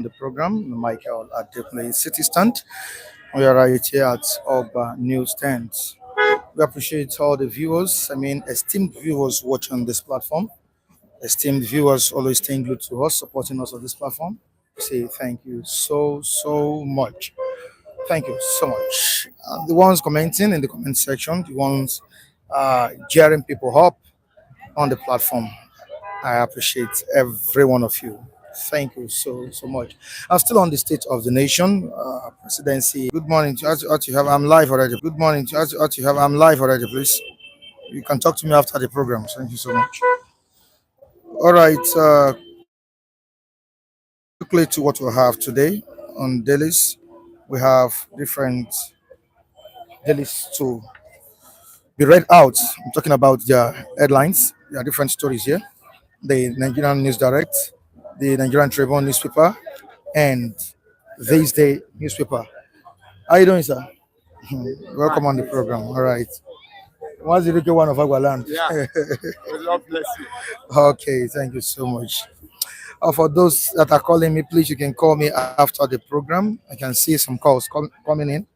the program, Michael at the City Stand. We are right here at Oba News Stand. We appreciate all the viewers, esteemed viewers watching this platform, esteemed viewers always staying glued to us, supporting us on this platform. Say thank you so much. Thank you so much. The ones commenting in the comment section, the ones cheering people up on the platform. I appreciate every one of you. Thank you so much. I'm still on the state of the nation, presidency. Good morning to what you have. I'm live already. Good morning to what you have. I'm live already. Please, you can talk to me after the program. Thank you so much. All right. Quickly to what we have today on dailies. We have different dailies to be read out. I'm talking about the headlines. There are different stories here. The Nigerian News Direct, the Nigerian Tribune newspaper, and This Day newspaper. How you doing, sir? Welcome on the program. All right. What's the little one of our land? Yeah, may Lord bless you. Okay, thank you so much. For those that are calling me, please, you can call me after the program. I can see some calls coming in.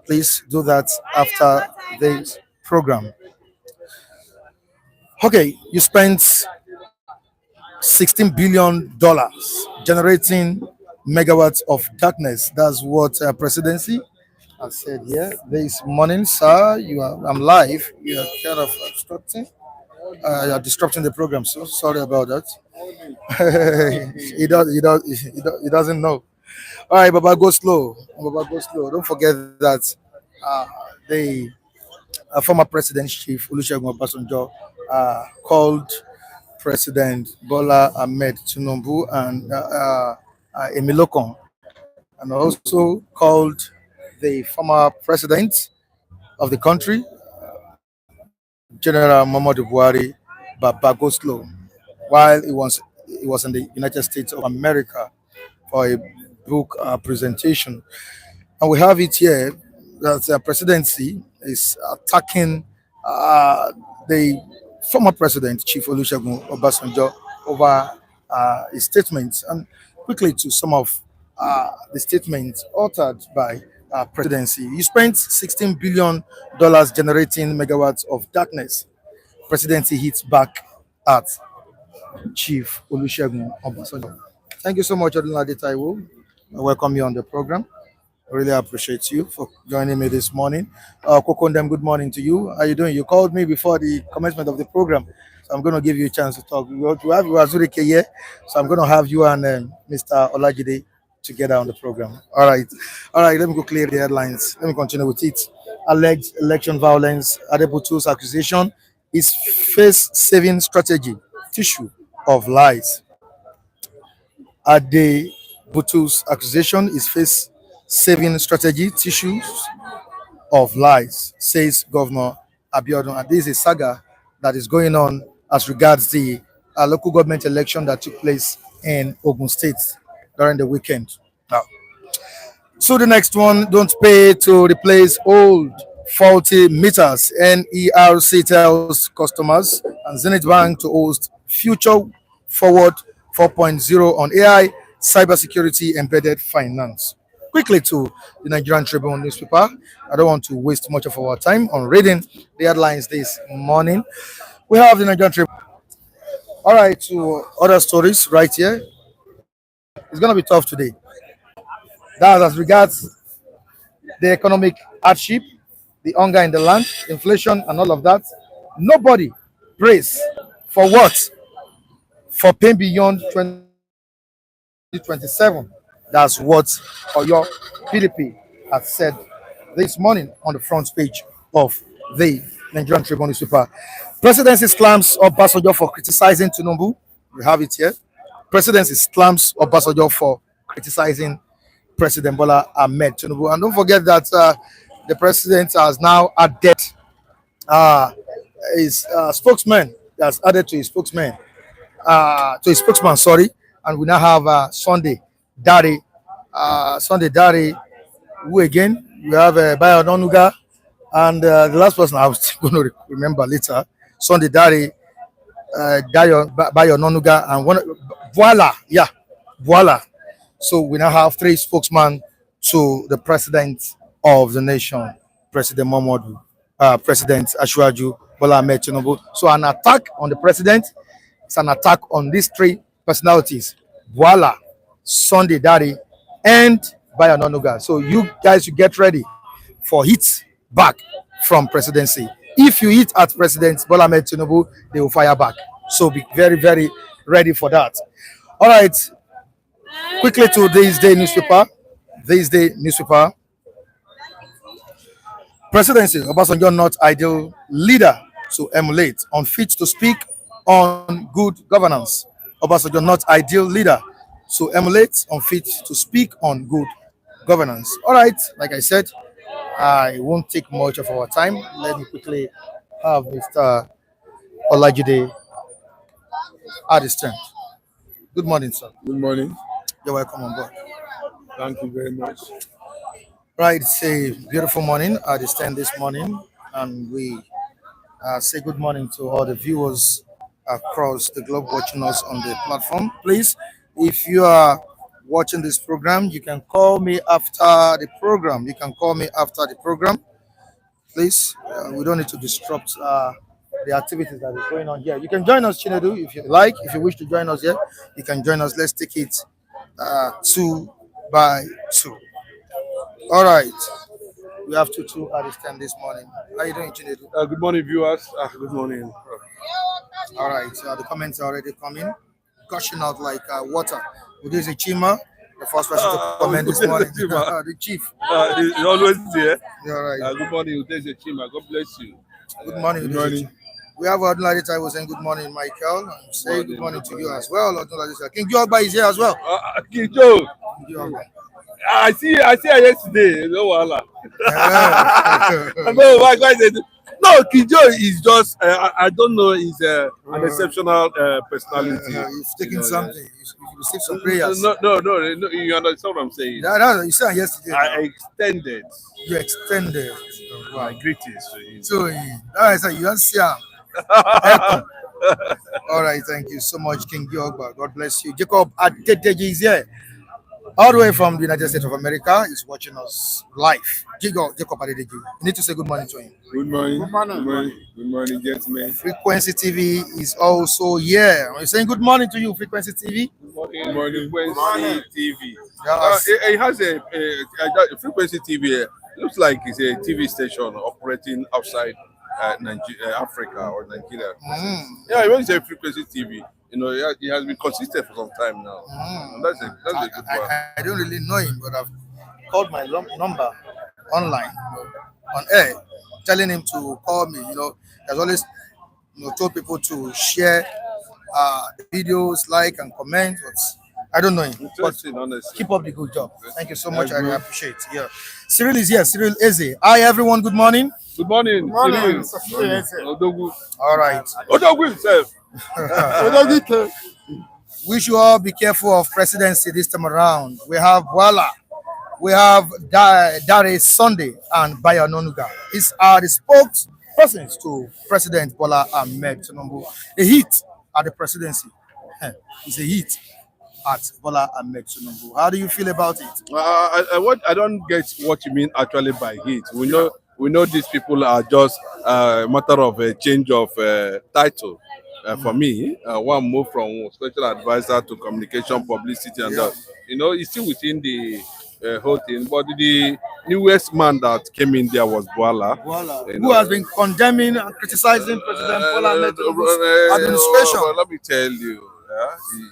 Please do that after the program. Okay, you spent $16 billion generating megawatts of darkness. That's what presidency I said, yeah, this morning, sir, I'm live. You're kind of obstructing. You're disrupting the program. So sorry about that. He doesn't know. All right, Baba, go slow. Baba, go slow. Don't forget that the former president, Chief Olusegun Obasanjo, called President Bola Ahmed Tinubu and Emilokon, and also called the former president of the country, General Muhammadu Buhari, Baba Goslow, while he was in the United States of America for a book presentation. And we have it here that the presidency is attacking the former president, Chief Olusegun Obasanjo, over his statements. And quickly to some of the statements uttered by presidency. You spent $16 billion generating megawatts of darkness. Presidency hits back at Chief Olusegun Obasanjo. Thank you so much, Odunlade Taiwo. I welcome you on the program. I really appreciate you for joining me this morning. Kokondem, good morning to you. How are you doing? You called me before the commencement of the program, so I'm going to give you a chance to talk. We have Wazurike here, so I'm going to have you and Mr. Olajide together on the program. All right. Let me go clear the headlines. Let me continue with it. Alleged election violence. Adebutu's accusation is face-saving strategy. Tissue of lies. Adebutu's accusation is face-saving strategy. Tissues of lies, says Governor Abiodun. And this is a saga that is going on as regards the local government election that took place in Ogun State during the weekend. Now, so the next one, don't pay to replace old faulty meters. NERC tells customers and Zenith Bank to host Future Forward 4.0 on AI, cybersecurity, embedded finance. Quickly to the Nigerian Tribune newspaper. I don't want to waste much of our time on reading the headlines this morning. We have the Nigerian Tribune. All right, to other stories right here. It's going to be tough today. That's as regards the economic hardship, the hunger in the land, inflation, and all of that. Nobody prays for what? For pain beyond 2027. That's what Oyo PDP has said this morning on the front page of the Nigerian Tribune newspaper. Presidency slams Obasanjo for criticizing Tinubu. We have it here. Presidency slams Obasanjo for criticizing President Bola Ahmed Tinubu. And don't forget that the president has now added his spokesman. He has added to his spokesman, sorry. And we now have Sunday Dari, who again? We have Bayo Nonuga, and the last person I was going to remember later, Sunday Dari, Bayo Nonuga, and one, voila, yeah, voila. So we now have three spokesmen to the president of the nation, President Muhammadu, President Ashwaju Bola Ahmed Tinubu. So an attack on the president is an attack on these three personalities, Voila, Sunday Daddy, and Bayanonuga. So you guys should get ready for hits back from presidency. If you hit at President Bola Ahmed Tinubu, they will fire back. So be very, very ready for that. All right, quickly to this day newspaper. This day newspaper. Presidency, Obasanjo not ideal leader to emulate, unfit to speak on good governance. Obasanjo not ideal leader to emulate, unfit to speak on good governance. All right, like I said, I won't take much of our time. Let me quickly have Mr. Olajide at the stand. Good morning, sir. Good morning. You're welcome on board. Thank you very much. Right, it's a beautiful morning at the stand this morning, and we say good morning to all the viewers across the globe watching us on the platform. Please, if you are watching this program, you can call me after the program. You can call me after the program. Please, we don't need to disrupt the activities that is going on here. You can join us, Chinedu, if you like. If you wish to join us here, you can join us. Let's take it two by two. All right. We have two at this time this morning. How you doing, Chinedu? Good morning, viewers. Good morning. All right. The comments are already coming, gushing out like water. This is Chima, the first person to comment this morning. The chief. He's always there. You're right. Good morning, Udeze Chima. God bless you. Good morning. Good morning. We have Odunlade Taiwo saying good morning, Michael. And say good morning to you as well. Odunlade King Jogba is here as well. King Joe. King Jogba. I see her yesterday. No, wala. Yeah. No, my guy said, no, King Joe is just, I don't know, he's an exceptional personality. He's taking something. You received some prayers. No, you understand what I'm saying? You said yesterday. I extended You extended. my greetings to him. So, I said, you don't see him. All right, thank you so much, King Jogba. God bless you. Jacob Adedeji is here. All the way from the United States of America, is watching us live. Jacob Adedeji. You need to say good morning to him. Good morning. Good morning. Good morning, gentlemen. Frequency TV is also here. We're saying good morning to you, Frequency TV. Good morning, Frequency TV. Yes. It has a Frequency TV. Looks like it's a TV station operating outside Africa or Nigeria. Yeah, when you say Frequency TV, you know, it has been consistent for some time now. And that's a good one. I don't really know him, but I've called my number online, on air, telling him to call me. There's always told people to share the videos, like and comment. But I don't know him. But Interesting, honestly. keep up the good job. Thank you so much. I really appreciate it. Yeah. Cyril is here. Cyril Eze. Hi, everyone. Good morning. Good morning. Good morning. Odogu. All right. Odogu himself. We should all be careful of presidency this time around. We have Voila. We have Dare Sunday and Bayanonuga. These are the spokespersons to President Bola Ahmed Tinubu. A hit at the presidency. It's a hit at Bola Ahmed Tinubu. How do you feel about it? I don't get what you mean actually by hit. We know these people are just a matter of a change of title. For me, one move from special advisor to communication, publicity, and that. It's still within the whole thing. But the newest man that came in there was Voila. Who has been condemning and criticizing President Bola Ahmed Tinubu's administration. But let me tell you,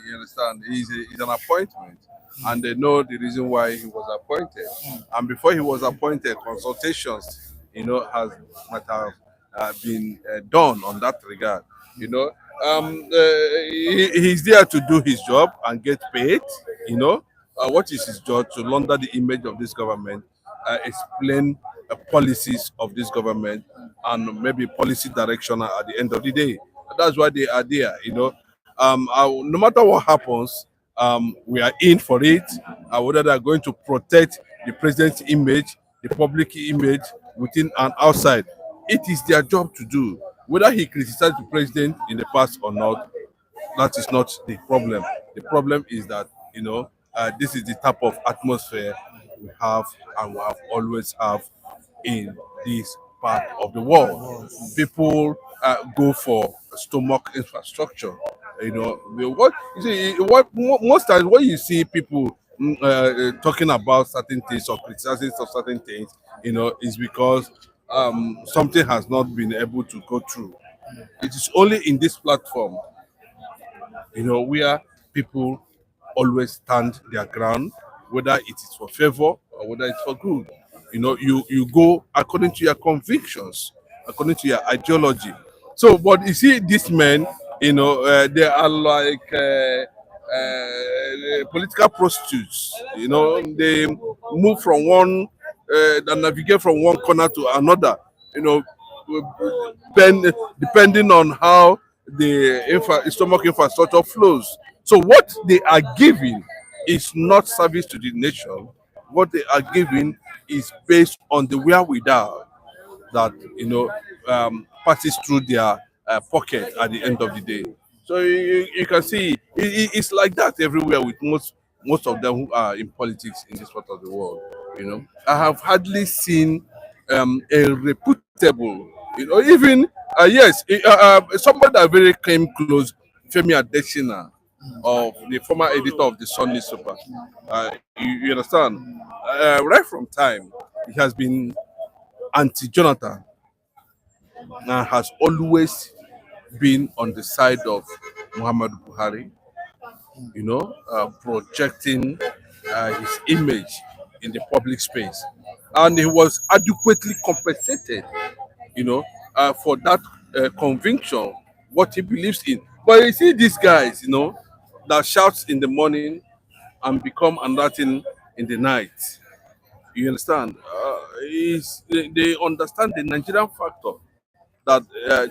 you understand, he's an appointment. And they know the reason why he was appointed. And before he was appointed, consultations, might have been done on that regard. He's there to do his job and get paid. What is his job? To launder the image of this government, explain policies of this government, and maybe policy direction at the end of the day. That's why they are there. No matter what happens, we are in for it. Whether they are going to protect the president's image, the public image within and outside, it is their job to do. Whether he criticized the president in the past or not, that is not the problem. The problem is that this is the type of atmosphere we have and we have always have in this part of the world. People go for stomach infrastructure. You know, what you see, what most times when you see people talking about certain things or criticizing of certain things, you know, is because something has not been able to go through. It is only in this platform, you know, where people always stand their ground, whether it is for favor or whether it's for good. You know, you go according to your convictions, according to your ideology. So, but you see, these men, you know, they are like political prostitutes. You know, they move from one, they navigate from one corner to another. You know, depending on how the stomach infrastructure flows. So what they are giving is not service to the nation. What they are giving is based on the wherewithal that passes through their pocket at the end of the day. So you can see it's like that everywhere with most of them who are in politics in this part of the world. You know, I have hardly seen a reputable, you know, even yes, somebody that very came close, Femi Adesina, of the former editor of the Sun newspaper. You understand? Right from time, he has been anti-Jonathan and has always been on the side of Muhammad Buhari, you know, projecting his image in the public space. And he was adequately compensated, you know, for that conviction, what he believes in. But you see these guys, you know, that shouts in the morning and become another thing in the night. You understand? They understand the Nigerian factor that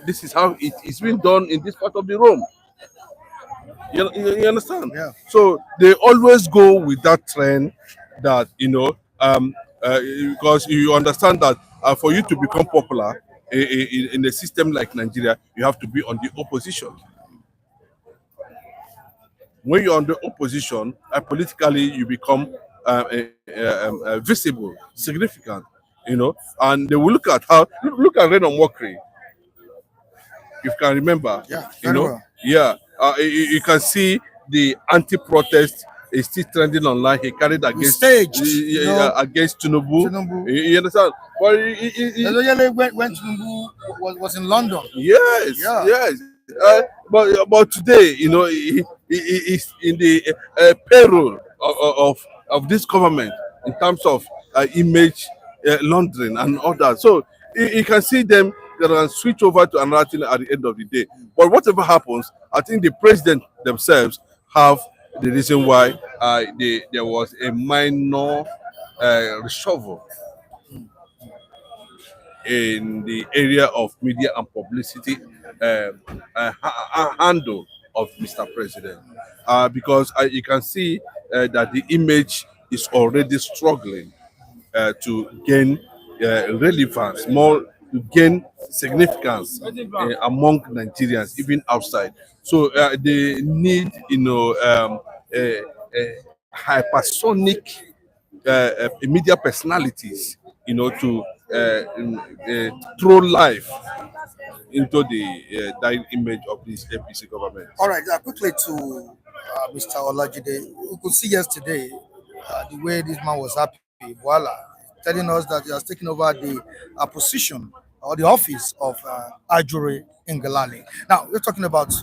this is how it is being done in this part of the room. You understand? Yeah. So they always go with that trend that, you know, because you understand that for you to become popular in a system like Nigeria, you have to be on the opposition. When you're on the opposition, politically you become visible, significant, you know, and they will look at how look at Renan Mokri, if you can remember, Yeah, you very know, well. yeah, you can see the anti-protest is still trending online. He carried We against staged, you know, against Tinubu. Tinubu. You understand? But Especially when Tinubu was in London. yes, Yeah. yes. But today, you know, he is in the payroll of this government in terms of image laundering and all that. So you can see them they can switch over to another thing at the end of the day. But whatever happens, I think the president themselves have the reason why there was a minor reshuffle in the area of media and publicity handle of Mr. President. Because you can see that the image is already struggling to gain relevance, more to gain significance among Nigerians, even outside. So they need, you know, hypersonic media personalities, you know, to throw life into the dying image of this APC government. All right, quickly to Mr. Olajide. We could see yesterday the way this man was happy, voila, telling us that he has taken over the position or the office of Ajure Ngelale. Now, we're talking about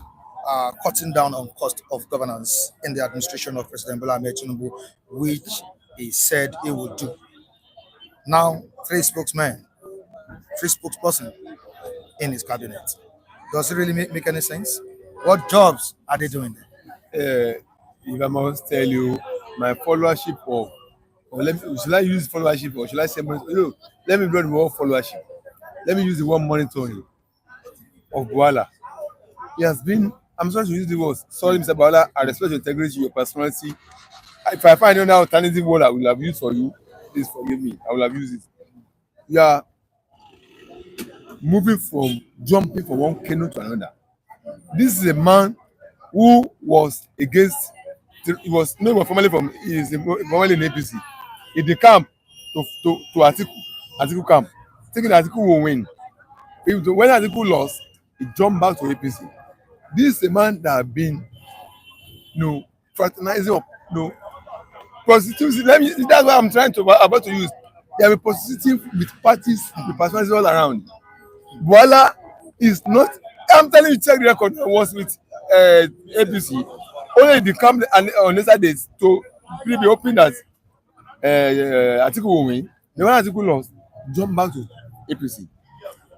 cutting down on cost of governance in the administration of President Bola Ahmed Tinubu, which he said he would do. Now, three spokesmen, three spokesperson in his cabinet. Does it really make any sense? What jobs are they doing there? If I must tell you, my followership of, or should I use followership or should I say, let me blow the word followership. Let me use the word monitoring of Boala. He has been, I'm sorry to use the word, sorry, Mr. Boala, I respect your integrity, your personality. If I find any alternative word I will have used for you, please forgive me. I will have used it. You are moving from jumping from one canoe to another. This is a man who was against He was no, he was formerly from he is formerly in APC. In the camp to Atiku camp, thinking that Atiku will win. When Atiku lost, he jumped back to APC. This is a man that have been fraternizing up, prostituting. That's what I'm trying to about to use. They have been prostituting with parties, with personalities all around. Voila is not. I'm telling you, check the record. I was with APC. Only the camp and on the side days to be hoping that Atiku will win. The one Atiku lost, jump back to APC.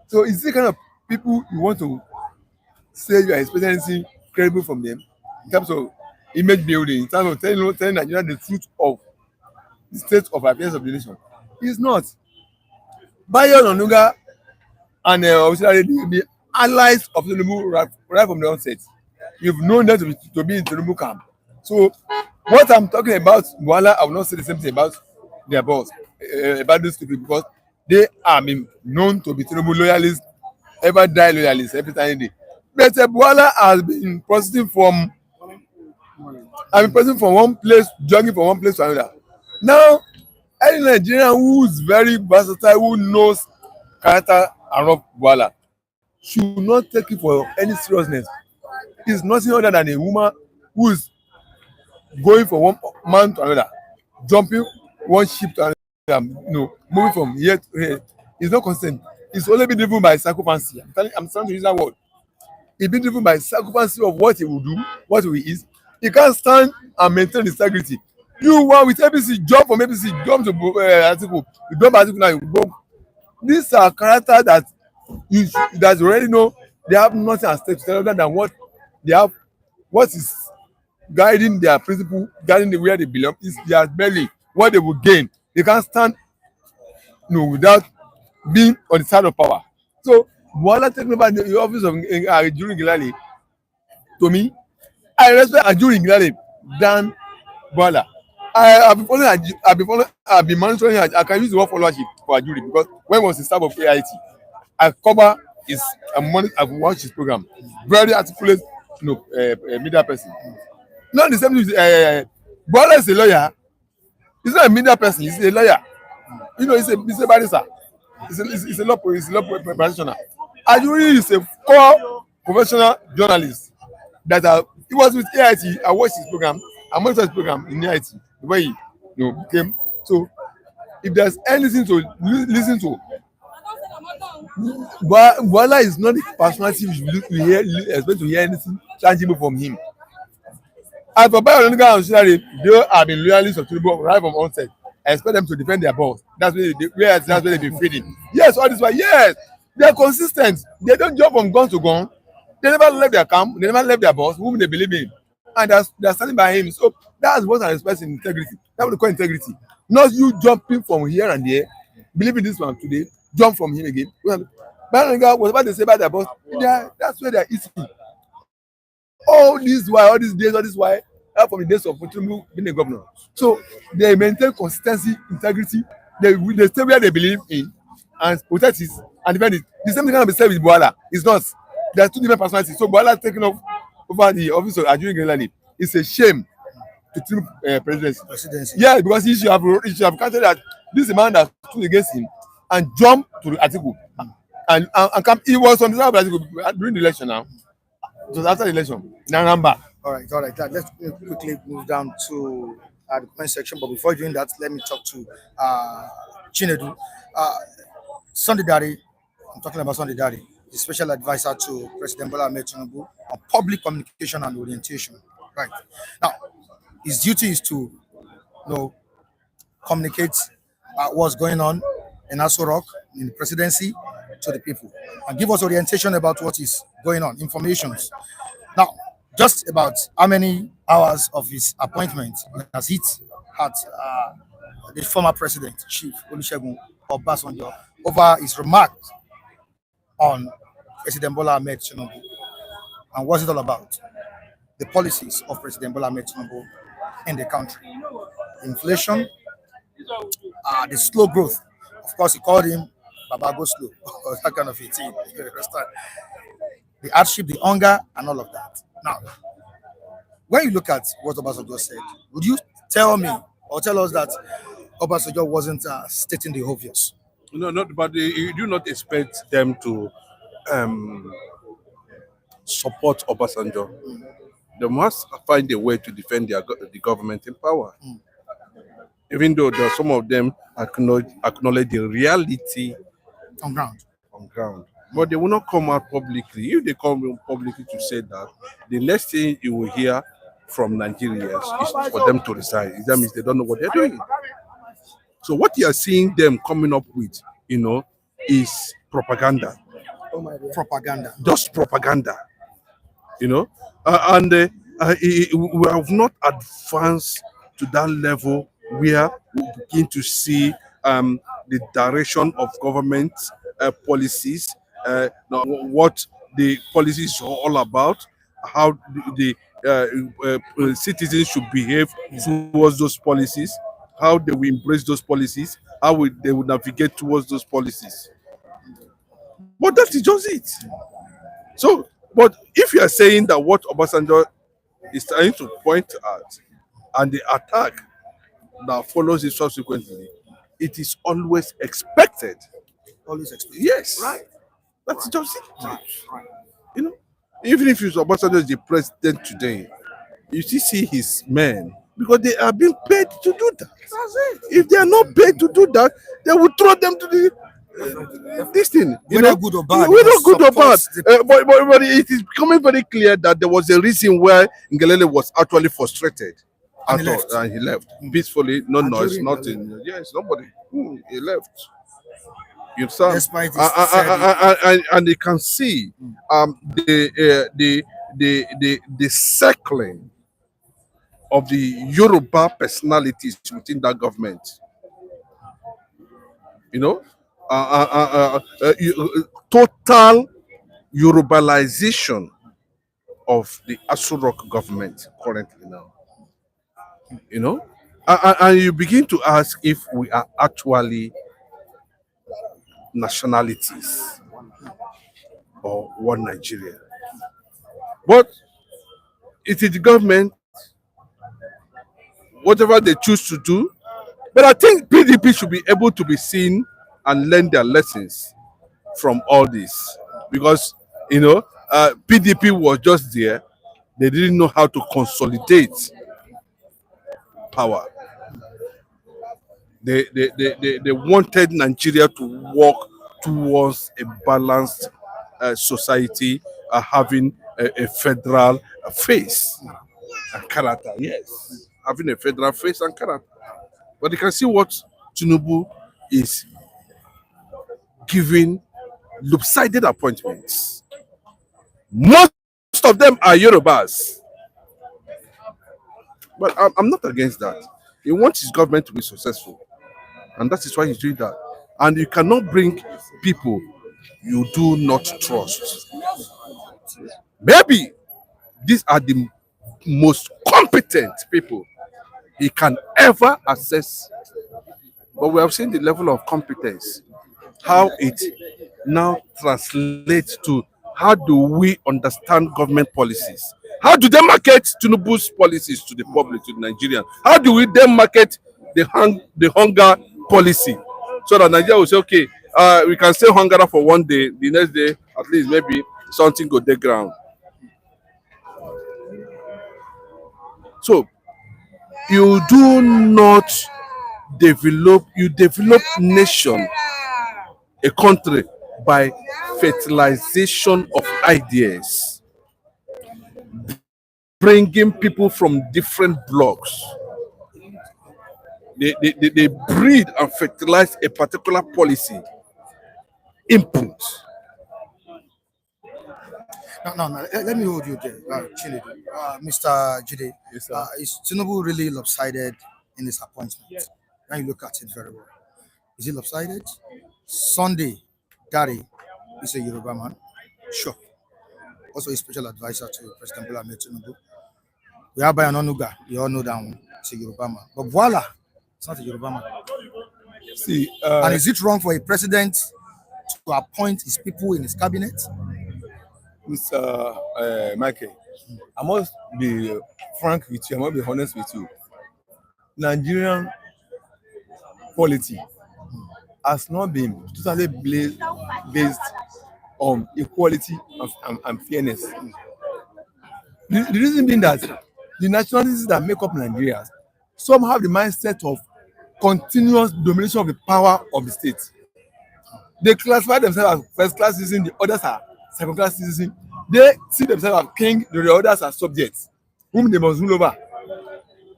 So is the kind of people you want to say you are expecting anything credible from them in terms of image building, in terms of telling Nigeria the truth of the state of affairs of the nation? It's not. Bayo Onanuga and Obasanjo, the allies of Tinubu right from the onset. You've known them to be in Tinubu camp. So what I'm talking about, Wala, I will not say the same thing about their boss, about these two people, because they are known to be Tinubu loyalists, ever die loyalists every time they. But Wala has been proceeding from one place, jogging from one place to another. Now, any Nigerian who is very versatile, who knows character and of Wala, should not take it for any seriousness. It's nothing other than a woman who is going from one man to another, jumping one ship to another, moving from here to here. It's not constant. It's only been driven by psychophancy. I'm trying to use that word. It's been driven by psychophancy of what he will do, what he will eat. He can't stand and maintain integrity. You one with APC, jump from APC, jump to Atiku. You jump Atiku now, you go. These are characters that you already know they have nothing at stake to tell other than what they have, what is guiding their principle, guiding the where they belong, is their belly, what they will gain. They can't stand without being on the side of power. So Buhari taking over the office of Ajuri Ngilali, to me, I respect Ajuri Ngilali than Buhari. I've been monitoring. I can use the word followership for Ajuri because when he was the staff of AIT, I cover his I've watched his program. Very articulate, media person. Not the same thing. Buhari is a lawyer. He's not a media person. He's a lawyer. He's a barrister. He's a law practitioner. Ajuri is a core professional journalist. He was with AIT. I watched his program. I monitored his program in AIT before he became. So if there's anything to listen to, Buhari is not the personality expect to hear anything tangible from him. As for Bayo Onanuga and Osinare, they have been loyalists of Tinubu right from onset. I expect them to defend their boss. That's where they've been feeding. Yes, all this while, yes, they're consistent. They don't jump from gun to gun. They never left their camp. They never left their boss, whom they believe in, and they're standing by him. So that's what I expect in integrity. That's what we call integrity. Not you jumping from here and there, believing this one today, jump from him again. Bayo Onanuga, whatever they say about their boss, that's where they're eating. All these days, from the days of Tinubu being a governor. So they maintain consistency, integrity. They stay where they believe in and protect it and defend it. The same thing can be said with Buhari. It's not. There are two different personalities. So Buhari taking over the office of Ajuri Ngelale. It's a shame to Tinubu presidency. Yeah, because he should have counted that this is a man that stood against him and jumped to the Atiku. And come, he was on the side of Atiku during the election now. It was after the election. Now I'm back. All right. Let's quickly move down to the comment section. But before doing that, let me talk to Chinedu. Sunday Daddy, I'm talking about Sunday Daddy, the special advisor to President Bola Ahmed Tinubu on public communication and orientation. Right. Now, his duty is to communicate what's going on in Aso Rock, in the presidency, to the people, and give us orientation about what is going on, informations. Now, just about how many hours of his appointment has hit at the former president, Chief Olusegun Obasanjo, over his remarks on President Bola Ahmed Tinubu. And what's it all about? The policies of President Bola Ahmed Tinubu in the country. Inflation, the slow growth. Of course, he called him Baba Go Slow, that kind of a thing. You understand? The hardship, the hunger, and all of that. Now, When you look at what Obasanjo said, would you tell me or tell us that Obasanjo wasn't stating the obvious? No, not, but you do not expect them to um, support Obasanjo. They must find a way to defend the government in power. Even though there are some of them acknowledge the reality On ground. on ground. But they will not come out publicly. If they come out publicly to say that, the next thing you will hear from Nigerians is for them to resign. That means they don't know what they're doing. So what you are seeing them coming up with, is propaganda. Propaganda. Just propaganda. And we have not advanced to that level where we begin to see the direction of government policies, now what the policies are all about, how the citizens should behave towards those policies, how they will embrace those policies, they will navigate towards those policies. But that is just it. So, but if you are saying that what Obasanjo is trying to point at and the attack that follows it subsequently, it is always expected. Always expected. Yes. Right. That's just it. Right. You know, even if Obasanjo is the president today, you still see his men because they are being paid to do that. That's it. If they are not paid to do that, they will throw them to the this thing. Whether good or bad. Whether good or bad. The... But it is becoming very clear that there was a reason why Ngelele was actually frustrated. And he left peacefully, no And noise, during nothing. Yes, nobody. He left. You understand? Despite his and you can see the circling of the Yoruba personalities within that government. Total Yorubalization of the Aso Rock government currently now. And you begin to ask if we are actually nationalities or one Nigeria. But it is the government, whatever they choose to do. But I think PDP should be able to be seen and learn their lessons from all this. Because, PDP was just there. They didn't know how to consolidate power. They wanted Nigeria to walk towards a balanced society, having a federal face and character. Yes, having a federal face and character. But you can see what Tinubu is giving lopsided appointments. Most of them are Yorubas. But I'm not against that. He wants his government to be successful. And that is why he's doing that. And you cannot bring people you do not trust. Maybe these are the most competent people he can ever assess. But we have seen the level of competence, how it now translates to how do we understand government policies? How do they market Tinubu's policies to the public, to the Nigerians? How do we then market the hunger policy? So that Nigeria will say, okay, we can stay hunger for one day, the next day, at least maybe something go the ground. So you do not develop nation, a country, by fertilization of ideas, bringing people from different blocks. They breed and fertilize a particular policy input. No. Let me hold you there, Chinedu. Mr. Jide. Yes, sir. Is Tinubu really lopsided in his appointment? When you look at it very well, is he lopsided? Sunday, Dari is a Yoruba man, sure. Also a special advisor to President Bola Ahmed Tinubu. We have Bayan Onuga, you all know that one. It's a Yoruba man. But voila, it's not a Yoruba man. See, And is it wrong for a president to appoint his people in his cabinet? Mr. Michael, I must be frank with you. I must be honest with you. Nigerian polity has not been totally based on equality and fairness. The reason being that the nationalities that make up Nigeria, some have the mindset of continuous domination of the power of the state. They classify themselves as first class citizens, the others are second class citizens. They see themselves as king, the others are subjects, whom they must rule over.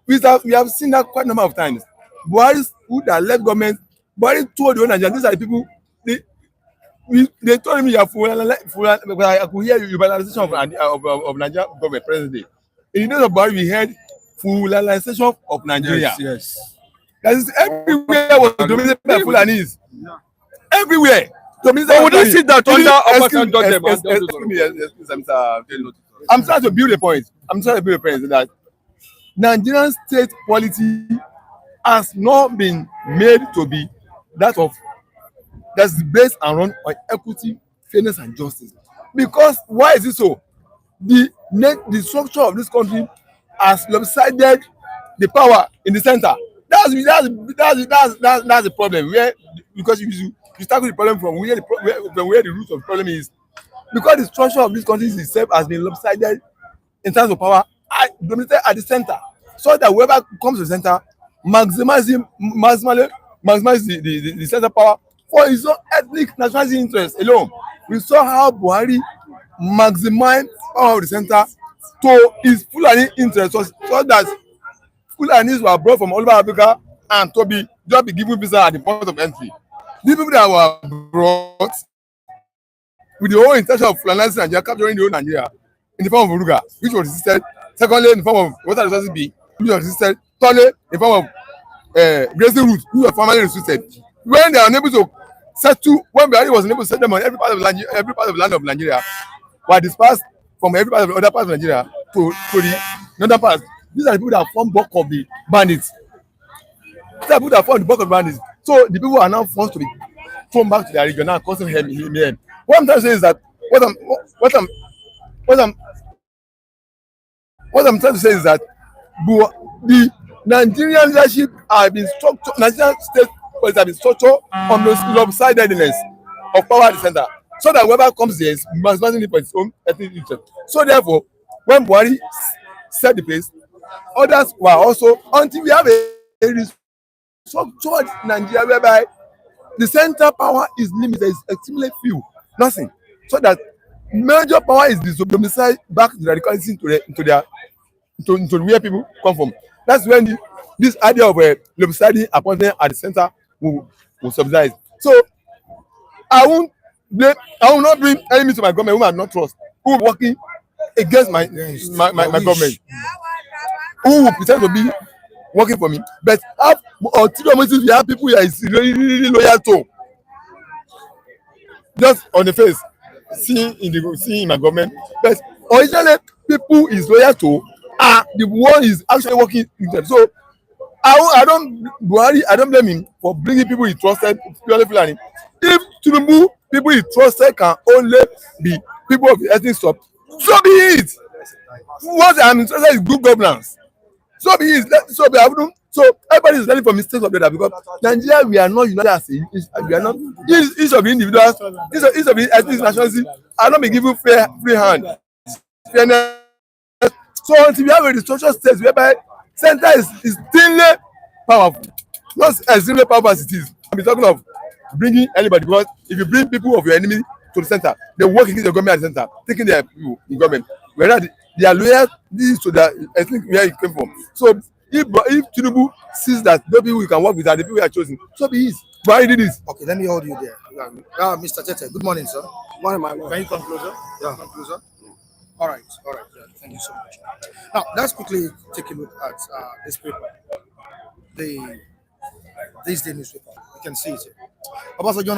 We have seen that quite a number of times. Buhari, who that left government, Buhari told the whole Nigerians, these are the people, they told me you are I could hear you liberalization of Nigeria government presently. In the days of Buhari, we heard fulanisation of Nigeria. Yes. That is everywhere was dominated by Fulanis. Everywhere. But would you see that under Obasanjo? Excuse me, Mr. I'm trying to build a point. That Nigerian state polity has not been made to be that of that's based and run on equity, fairness, and justice. Because why is it so? The structure of this country has lopsided the power in the center. That's the problem. Where because you start with the problem from where the root of the problem is, because the structure of this country itself has been lopsided in terms of power, dominated at the center, so that whoever comes to the center maximize the center power for his own ethnic nationality interest alone. We saw how Buhari maximized power of the center to his Fulani interest, so that Fulanis were brought from all over Africa and to be just be given visa at the point of entry. The people that were brought with the whole intention of Fulanizing Nigeria, capturing the whole Nigeria in the form of Uruga, which was resisted. Secondly, in the form of water resources B, which was resisted. Thirdly, in the form of grazing routes, which were formerly resisted. When they are unable to settle, when Buhari was unable to set them on every part of the land of Nigeria, were dispersed from every part of the other parts of Nigeria to the northern part. These are the people that form bulk of the bandits. These are the people that form the bulk of the bandits. So the people are now forced to be thrown back to their region now, causing him. What I'm trying to say is that what I'm trying to say is that the Nigerian leadership have been structured, Nigerian state policy have been structured on the lopsidedness of power at the center, so that whoever comes there is maximizing it for its own ethnic interest. So therefore, when Buhari set the pace, others were also, until we have a restructured Nigeria whereby the center power is limited, is extremely few, nothing, so that major power is domiciled back to the radicalism into where people come from. That's when this idea of lopsiding appointment at the center will subsidize. So I will not bring enemy to my government whom I do not trust, who will be working against my government, who will pretend to be working for me. But ulterior motives, we have people here is really loyal to, just on the face, seeing in my government. But originally, people is loyal to are the one is actually working with them. So I don't blame him for bringing people he trusted purely Fulani. If Tinubu people he trusted can only be people of the ethnic swap, so be it. What I'm interested in is good governance. So be it. So everybody is learning from mistakes of the other, because Nigeria, we are not united as we are not. Each of the individuals, each of the ethnic nationalities are not being given free hand, fairness. So until we have a restructured state whereby center is thinly powerful, not extremely powerful as it is. I'm talking of bringing anybody, because if you bring people of your enemy to the center, they work against the government at the center, taking their people in government, whereas they are loyal to their ethnic where it came from. So if Tinubu sees that those people you can work with are the people you are chosen, so be it. But he did this. Okay, let me hold you there. Mr. Tete, good morning, sir. Morning, my lord. Can you come closer? Yeah, come closer. All right. Yeah, thank you so much. Now, let's quickly take a look at this paper, this day newspaper. You can see it here. Obasanjo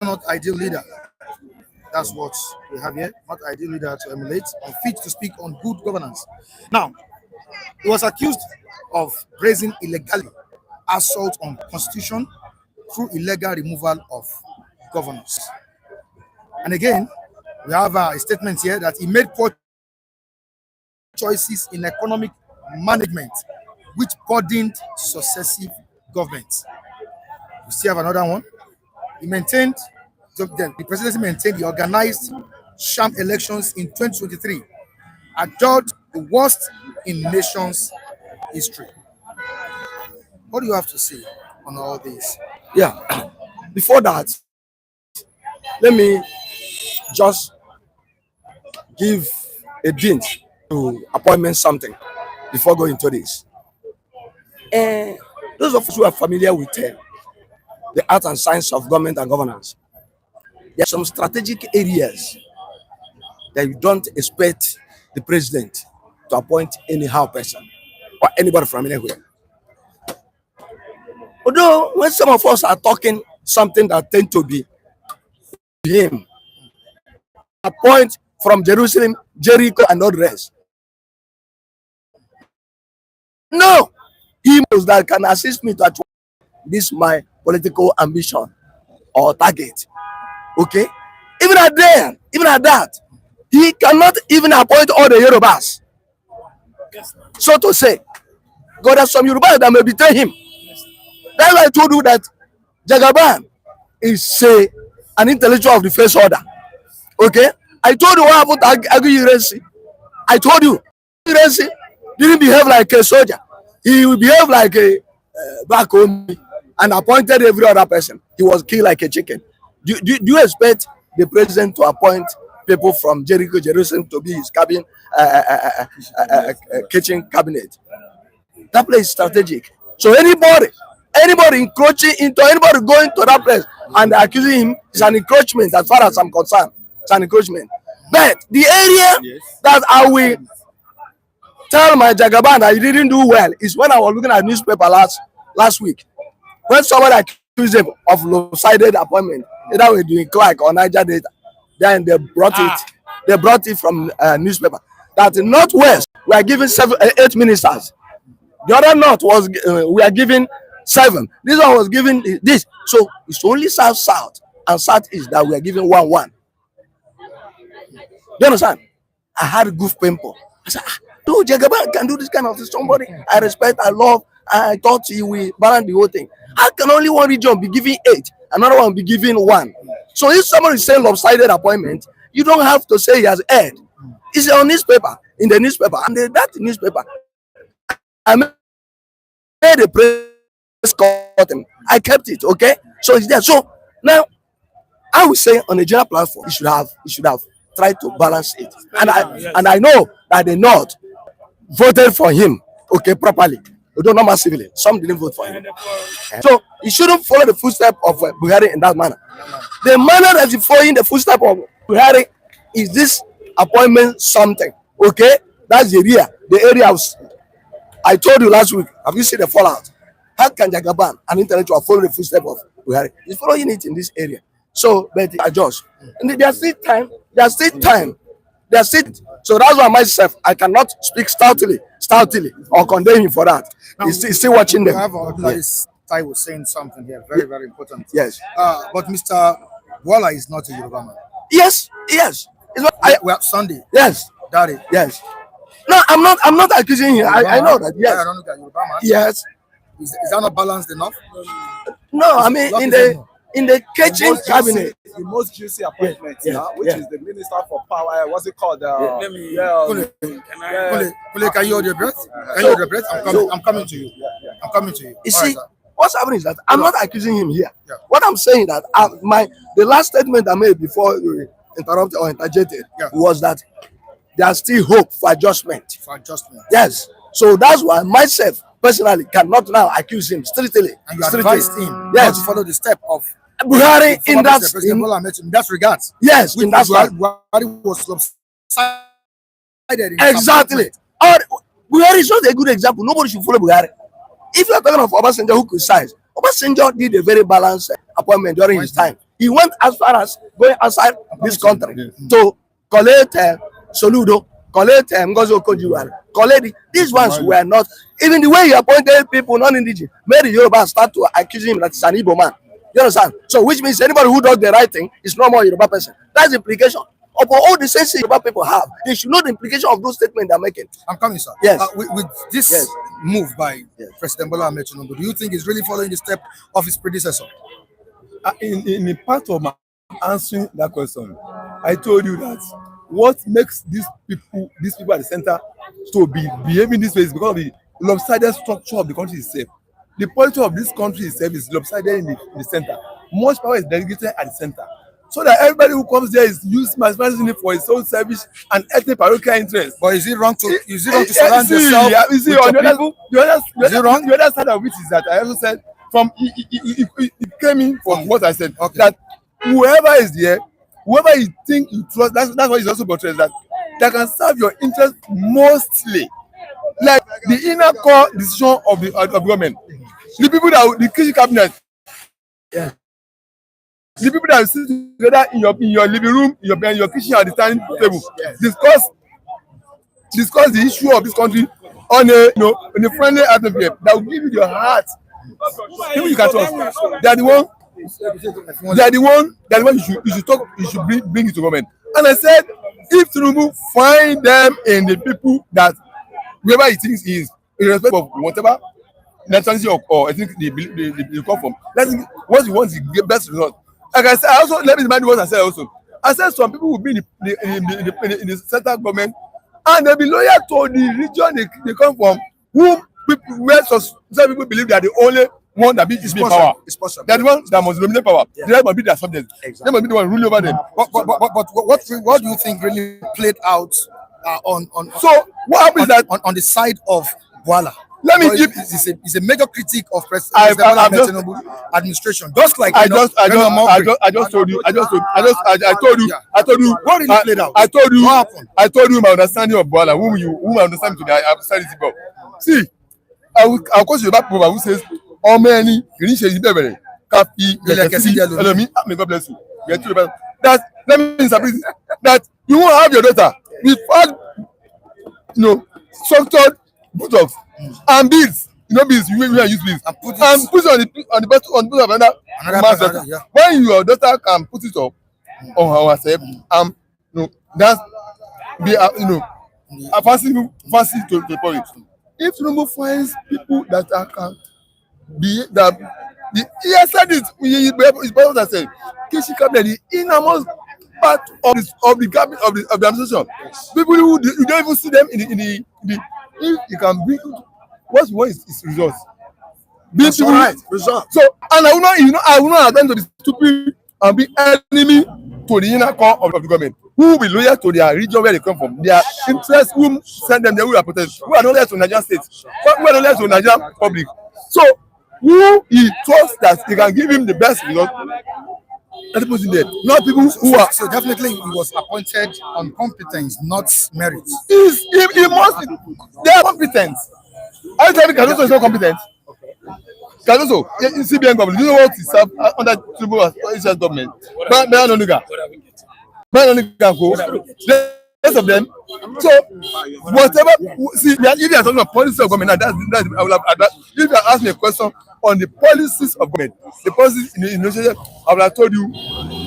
not ideal leader. That's what we have here. Not ideal leader to emulate, unfit to speak on good governance. Now, he was accused of raising illegality, assault on constitution through illegal removal of governors. And again, We have a statement here that he made poor choices in economic management, which burdened successive governments. We still have another one. He maintained, so then the presidency maintained the organized sham elections in 2023, adult the worst in nation's history. What do you have to say on all this? Yeah. Before that, let me just give a hint to appointment something before going into this. And those of us who are familiar with the art and science of government and governance, there are some strategic areas that you don't expect the president to appoint anyhow person or anybody from anywhere. Although when some of us are talking something that tend to be him, appoint from Jerusalem, Jericho, and all the rest. No, he knows that can assist me to achieve this my political ambition or target. Okay, even at that, he cannot even appoint all the Yorubas. So to say, God has some Yorubas that may betray him. That's why I told you that Jagaban is an intellectual of the first order. Okay, I told you what happened to Aguirre. I told you, Aguirre didn't behave like a soldier. He will behave like a back home and appointed every other person. He was killed like a chicken. Do you expect the president to appoint people from Jericho, Jerusalem to be his cabin, kitchen cabinet? That place is strategic. So anybody encroaching into anybody going to that place and accusing him is an encroachment as far as I'm concerned. It's an encroachment. But the area that I will tell my Jagaban that he didn't do well is when I was looking at newspaper last week. When somebody accused him of lopsided appointment, either with doing Clark or Niger Data, then they brought it from newspaper. That in Northwest we are giving 8 ministers. The other North was we are giving 7. This one was giving this. So it's only South and Southeast that we are giving 1. You understand? I had a goof pimple. I said, dude, Jagaban can do this kind of thing. Somebody I respect, I love, I thought he will balance the whole thing. How can only one region be giving 8, another one be giving 1? So if somebody is saying lopsided appointment, you don't have to say he has erred. It's on newspaper, in the newspaper, and that newspaper, I made a press curtain. I kept it, okay? So it's there. So now I would say on a general platform, you should have tried to balance it. And I know that the North voted for him, okay, properly. Although not massively. Some didn't vote for him. So he shouldn't follow the footsteps of Buhari in that manner. The manner that he's following the footsteps of Buhari is this appointment something. Okay? That's the area I told you last week. Have you seen the fallout? How can Jagaban, an intellectual, follow the footsteps of Buhari? He's following it in this area. So, but adjust. And there's still time. So that's why myself, I cannot speak stoutly, or condemn him for that. Now, He's still watching them. Have this Ty was saying something here, very, very important. Yes. But Mr. Walla is not a Yoruba man. Yes. It's not, We have Sunday. yes. Daddy. Yes. No, I'm not accusing him. I know that. Yes. I don't look at Yoruba man. Yes. Is that not balanced enough? No, I mean in the kitchen cabinet. The most juicy appointment Yeah, now, which yeah. is the Minister for Power. What's it called? Kule, can you hold your breath? Can you hold your breath? I'm coming to you. I'm coming to you. You All right, see, sir. what's happening is that I'm not accusing him here. Yeah. What I'm saying that the last statement I made before you interrupted or interjected was that there's still hope for adjustment. For adjustment. Yes. So that's why myself personally cannot now accuse him strictly. And you advised him not to follow the step of Buhari in that President Bola Ahmed Tinubu in that regards. yes, in that Buhari was lopsided in exactly. Or Buhari is not a good example. Nobody should follow Buhari. If you are talking of Obasanjo who criticized, Obasanjo did a very balanced appointment during his time. He went as far as going outside this country to collect Soludo, collect Ngozi Okonjo-Iweala, collect these ones were not even the way he appointed people non-indigenous made the Yoruba start to accuse him that he's an Igbo man. You understand? So which means anybody who does the right thing is no more a Yoruba person. That's the implication. upon all the senses about people have. They should know the implication of those statements they're making. I'm coming, sir. Yes. With this Yes. move by President Bola Ahmed Tinubu, do you think he's really following the step of his predecessor? In the part of my answering that question, I told you that what makes these people at the center to be behaving this way is because of the lopsided structure of the country itself. The politics of this country itself is lopsided in the center. Much power is delegated at the center, so that everybody who comes there is maximizing it for his own selfish and ethnic parochial interest. But is it wrong to surround yourself with your people? The other side of it is that I also said it came in from what I said, that whoever is there, whoever you think you trust, that's what is also portrayed, that can serve your interest mostly, like the inner core decision of the government. The people that the kitchen cabinet, the people that sit together in your living room, in your kitchen at the dining table, discuss the issue of this country on a friendly atmosphere that will give you your heart. People you can trust. They are the one you should talk, you should bring it to government. And I said, if Tinubu find them in the people that whoever he thinks he is, in respect of whatever nationality or I think they come from, what he wants is the best result. Like I said, I also let me remind you what I said also. I said some people will be in the central government and they'll be loyal to the region they come from, where some people believe they are the only one that is in power. It's possible. They are the one that must dominate power. Yeah. They must be their subjects. Exactly. They must be the one ruling over them. But what do you think really played out so what happens that on the side of Bola? Let me give. It's a major critique of President Bola Ahmed Tinubu administration. Just like I just told you. I told you. What really played out? I told you. What happened? I told you my understanding of Bola. Whom I understand today. I understand it about. See, I'll quote you about proverb who says, "How many kìí ṣe bẹ̀rẹ̀ ká fi ilẹ̀kẹ̀ sí ẹlòmíì." May God bless you. That let me interpret it. That you won't have your daughter with structured buttocks and beads. Beads. You use beads and put it on the best on the another man's daughter. Yeah. When your daughter can put it up on herself, that's be fancy to the public. If Tinubu finds people that can be that he has said it, his brother has said, Kishi cabinet, the innermost part of the cabinet of the administration. People who you don't even see them in the if you can bring what you want is results. That's right, results. So and I will not attempt to be stupid and be enemy to the inner core of the government. Who will be loyal to their region where they come from, their interests, who send them there, who are protected, who are not loyal to Nigerian state, who are not loyal to Nigerian public. So who he trusts that he can give him the best result. Let people in there. Not people who are. So definitely he was appointed on competence, not merit. He must be. They are competent. Are you telling me Cardoso is not competent? Cardoso, CBN government, do you know what he served under Tinubu government? The rest of them. So whatever. See, if you are talking about policy of government, that's I will have advised. If you ask me a question on the policies of government, the policies in the initiative, I will have told you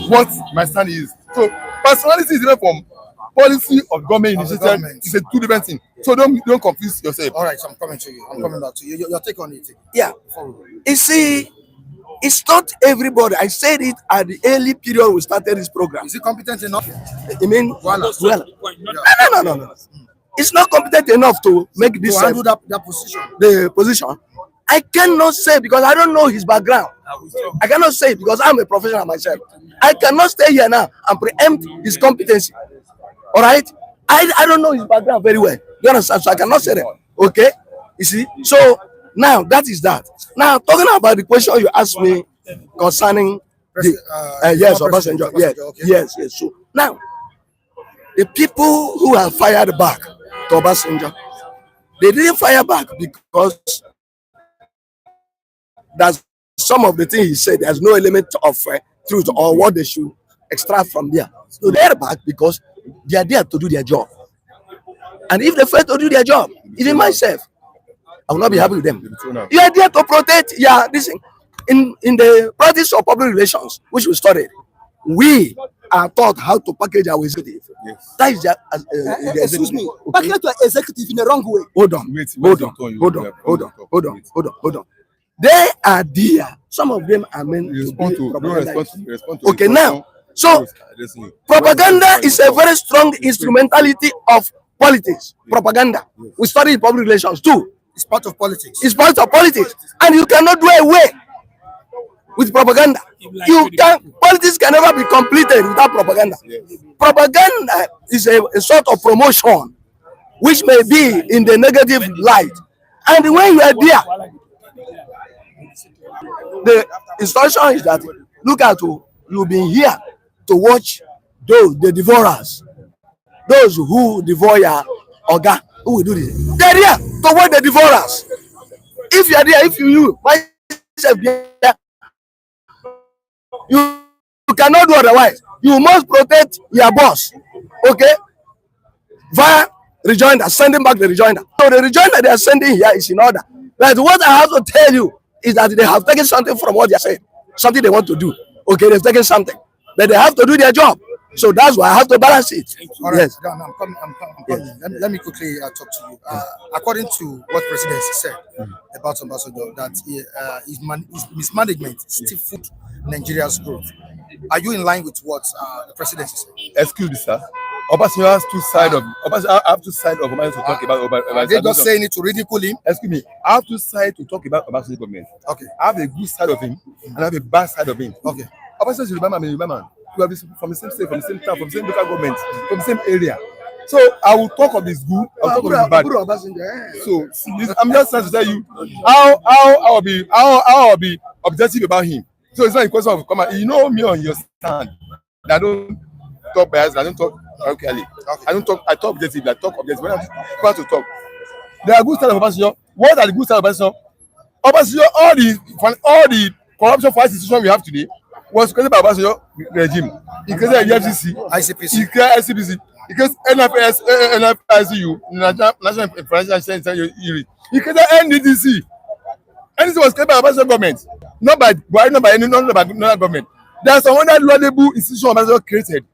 what my stand is. So personality is different from policy of government initiative. It's a two different thing. So don't confuse yourself. All right, so I'm coming to you. I'm coming back to you. Your take on it. Yeah. You see, it's not everybody. I said it at the early period we started this program. Is he competent enough? You mean? Well. No. It's not competent enough to make this handle that position. The position. I cannot say because I don't know his background. I cannot say because I'm a professional myself. I cannot stay here now and preempt his competency. All right? I don't know his background very well. You understand? So I cannot say that. Okay? You see? So now that is that. Now talking about the question you asked me concerning yes, Obasanjo. Yes, okay. Yes. So now the people who have fired back to Obasanjo, they didn't fire back because that's some of the things he said. There's no element of truth or what they should extract from there. So they're back because they are there to do their job. And if they fail to do their job, even myself, I will not be happy with them. You are there to protect. Yeah, this thing. In the practice of public relations, which we studied, we are taught how to package our executive. Yes. That is the Excuse me. okay? Package to executive in the wrong way. Hold on, Wait, hold wait, on, Antonio, hold you on, have hold on, to hold on, wait. hold on, hold on. They are there. Some of them are meant to Respond be to, no propaganda. respond to Okay, the now, question. so Addressing you. propaganda What is a very strong instrumentality of politics. Propaganda. Yes. We study public relations too. It's part of politics. It's part of politics, and you cannot do away with propaganda. You can Politics can never be completed without propaganda. Propaganda is a sort of promotion which may be in the negative light, and when you are there, the instruction is that look at you've been here to watch the devourers, those who devour your oga, who will do this. They are there to watch the devourers. If you are there, if you myself there, you cannot do otherwise. You must protect your boss, okay, via rejoinder, sending back the rejoinder. So the rejoinder they are sending here is in order. But what I have to tell you is that they have taken something from what they are saying, something they want to do. Okay, they've taken something, but they have to do their job. So that's why I have to balance it. All right, Yes. I'm coming. I'm coming. Let me quickly talk to you. According to what Presidency said about Obasanjo, that his mismanagement stifled Nigeria's growth. Are you in line with what the Presidency said? Excuse me, sir. Obasanjo has two sides of Obasanjo. I have two sides of Obasanjo to talk about Are they just saying it to ridicule him? Excuse me. I have two sides to talk about Obasanjo government. Okay. I have a good side of him and I have a bad side of him. Okay. Obasanjo is Yoruba man, Yoruba man. We are from the same state, from the same town, from the same local government, from the same area. So I will talk of his good, I will talk of his bad. So I'm just trying to tell you how I'll be objective about him. So it's not a question of come on. You know me on your stand. I don't talk bias. I don't talk locally. I don't talk. I talk objectively. I talk objectively. When I'm about to talk, there are good sides of Obasanjo. What are the good sides of Obasanjo? Obasanjo, all the corruption fight institution we have today was created by Obasanjo regime. He created EFCC, ICPC. he created ICPC, he created NFICU, National Financial Center Unit. He created NDDC. NDDC was created by Obasanjo government, not by Buhari, not by another government. There are some other laudable institutions Obasanjo created.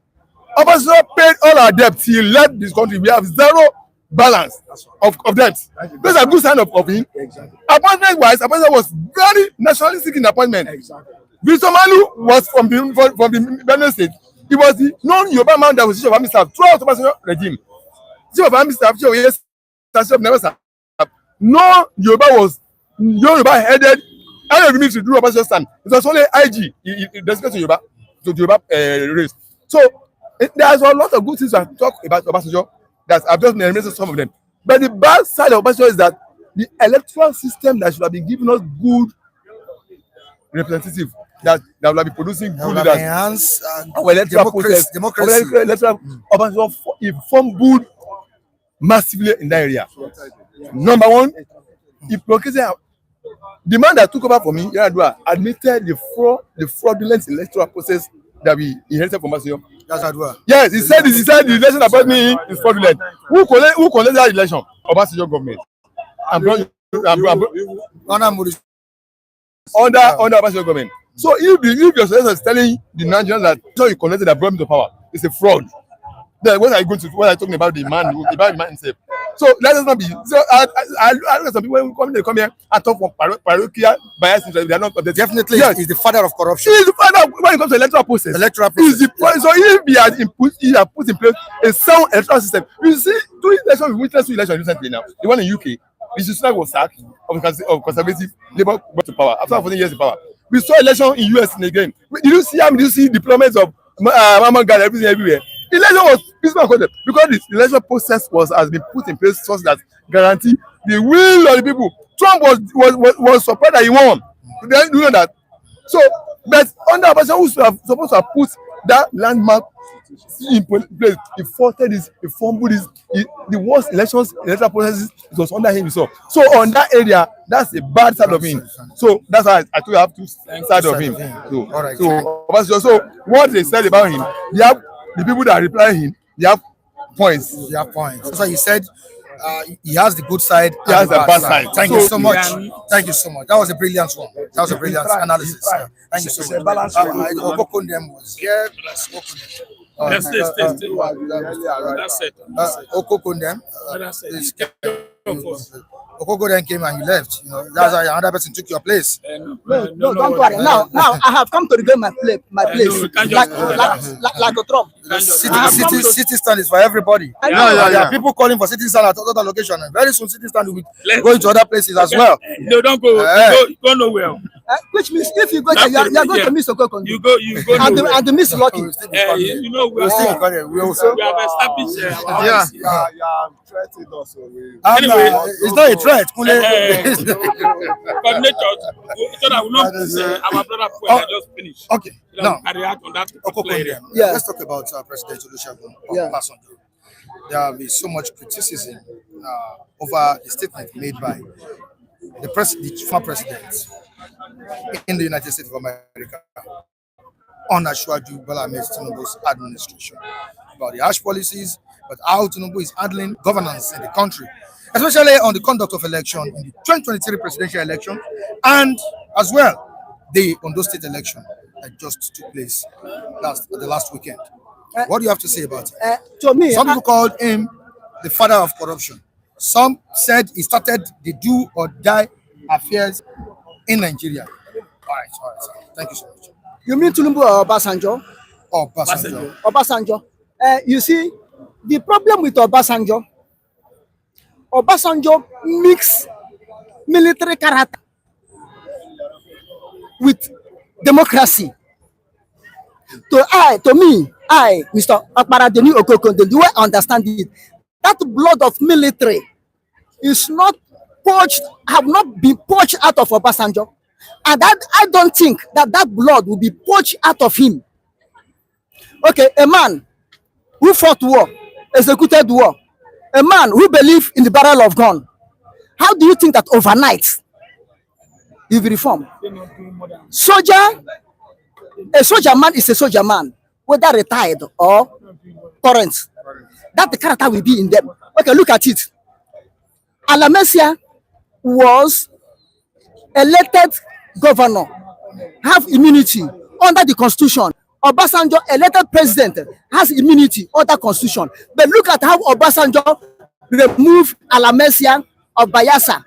Obasanjo paid all our debt. He led this country. We have zero balance of debt. Those are good signs of him. Exactly. Appointment wise, Obasanjo was very nationalistic in appointment. Exactly. Victor Malu was from the Benue State. He was the non-Yoruba man that was chief of army staff throughout Obasanjo regime. Chief of army staff, chief of yes, chief of never staff. No Yoruba headed. I don't even to do Obasanjo stand. It was only IG. He designated to Yoruba race. So there's a lot of good things to talk about Obasanjo that I've just mentioned some of them. But the bad side of Obasanjo is that the electoral system that should have been giving us good representative that will have been producing good leaders. Enhance Our electoral process, democracy. Obasanjo he fumbled massively in that area. Number one, he procreated. The man that took over for me, Yaradua, admitted the fraudulent electoral process that we inherited from Obasanjo. That's Adua. Yes, he said the election that brought me in is fraudulent. Who collected that election? Obasanjo government. Under Obasanjo government. So if your suggestion is telling the Nigerians that so you collected that brought me to power, it's a fraud. Then what are you talking about the man himself? So let us not be. So I look at some people when they come here and talk for parochial bias. They are not Definitely, yes. He's the father of corruption. He's the father when it comes to electoral process. So if he has put in place a sound electoral system, you see, two elections, we witnessed two elections recently now. The one in UK, Mr. Sunak was sacked of conservative Labour got to power after 14 years in power. We saw election in US again. Did you see deployments of Mama God everywhere? The election was peaceful because the election process has been put in place such that guarantee the will of the people. Trump was surprised that he won. Then you know that. So, but under a person who was supposed to have put that landmark in place, he faulted this, he fumbled this. The worst electoral processes, it was under him himself. So on that area, that's a bad side of him. So that's why I told you have two sides of him. So, all right. So what they said about him, they have the people that reply him, they have points. That's why he said he has the good side. He has the bad side. Thank So you so he much. can- Thank you so much. That was a brilliant one. That was a brilliant analysis. Yeah. Thank you so It's a much. balanced Okokondem was here. Plus Okokondem. Let's stay. That's it. Okokondem. That's it. is- Of course. Okoko then came and you left. That's why another person took your place. No, don't worry. Now I have come to regain my place. no, we can't Like, just- like a drum. City stand is for everybody. I know. There are people calling for city stand at other locations. And very soon, city stand will be Let's- going to other places as well. No, don't go. Go nowhere. Which means if you go there, you are going to miss Okoko. You go nowhere. And miss Lucky. We'll still be coming. You know we We'll still be have coming. We also. established our Yeah. policy. Threatened us. Anyway, It's not a threat. Coordinators, so that we not our brother point just finish. Okay. Then Now, we carry out on that particular area. Okokondem. Yeah. Let's talk about President Olusegun Yeah. Obasanjo. There have been so much criticism over the statement made by the former president in the United States of America on Ashwaju Bola Ahmed Tinubu's administration about the harsh policies, but how Tinubu is handling governance in the country, especially on the conduct of election in the 2023 presidential election, and as well the Ondo State election that just took place the last weekend. What do you have to say about it? To me, Some people called him the father of corruption. Some said he started the do or die affairs in Nigeria. All right. Thank you so much. you mean Tinubu or Obasanjo? Obasanjo. Obasanjo. You see, the problem with Obasanjo mix military character with democracy. To me, Mr. Akbaradeni Okokonde, the way I understand it, that blood of military is not poached, have not been poached out of Obasanjo. And that I don't think that blood will be poached out of him. Okay, a man who fought war, executed war, a man who believed in the barrel of gun. How do you think that overnight he will reform? A soldier man is a soldier man, whether retired or current. That the character will be in them. Okay, look at it. Alamesia was elected governor, have immunity under the constitution. Obasanjo, elected president, has immunity under constitution. But look at how Obasanjo removed Alamesia of Bayelsa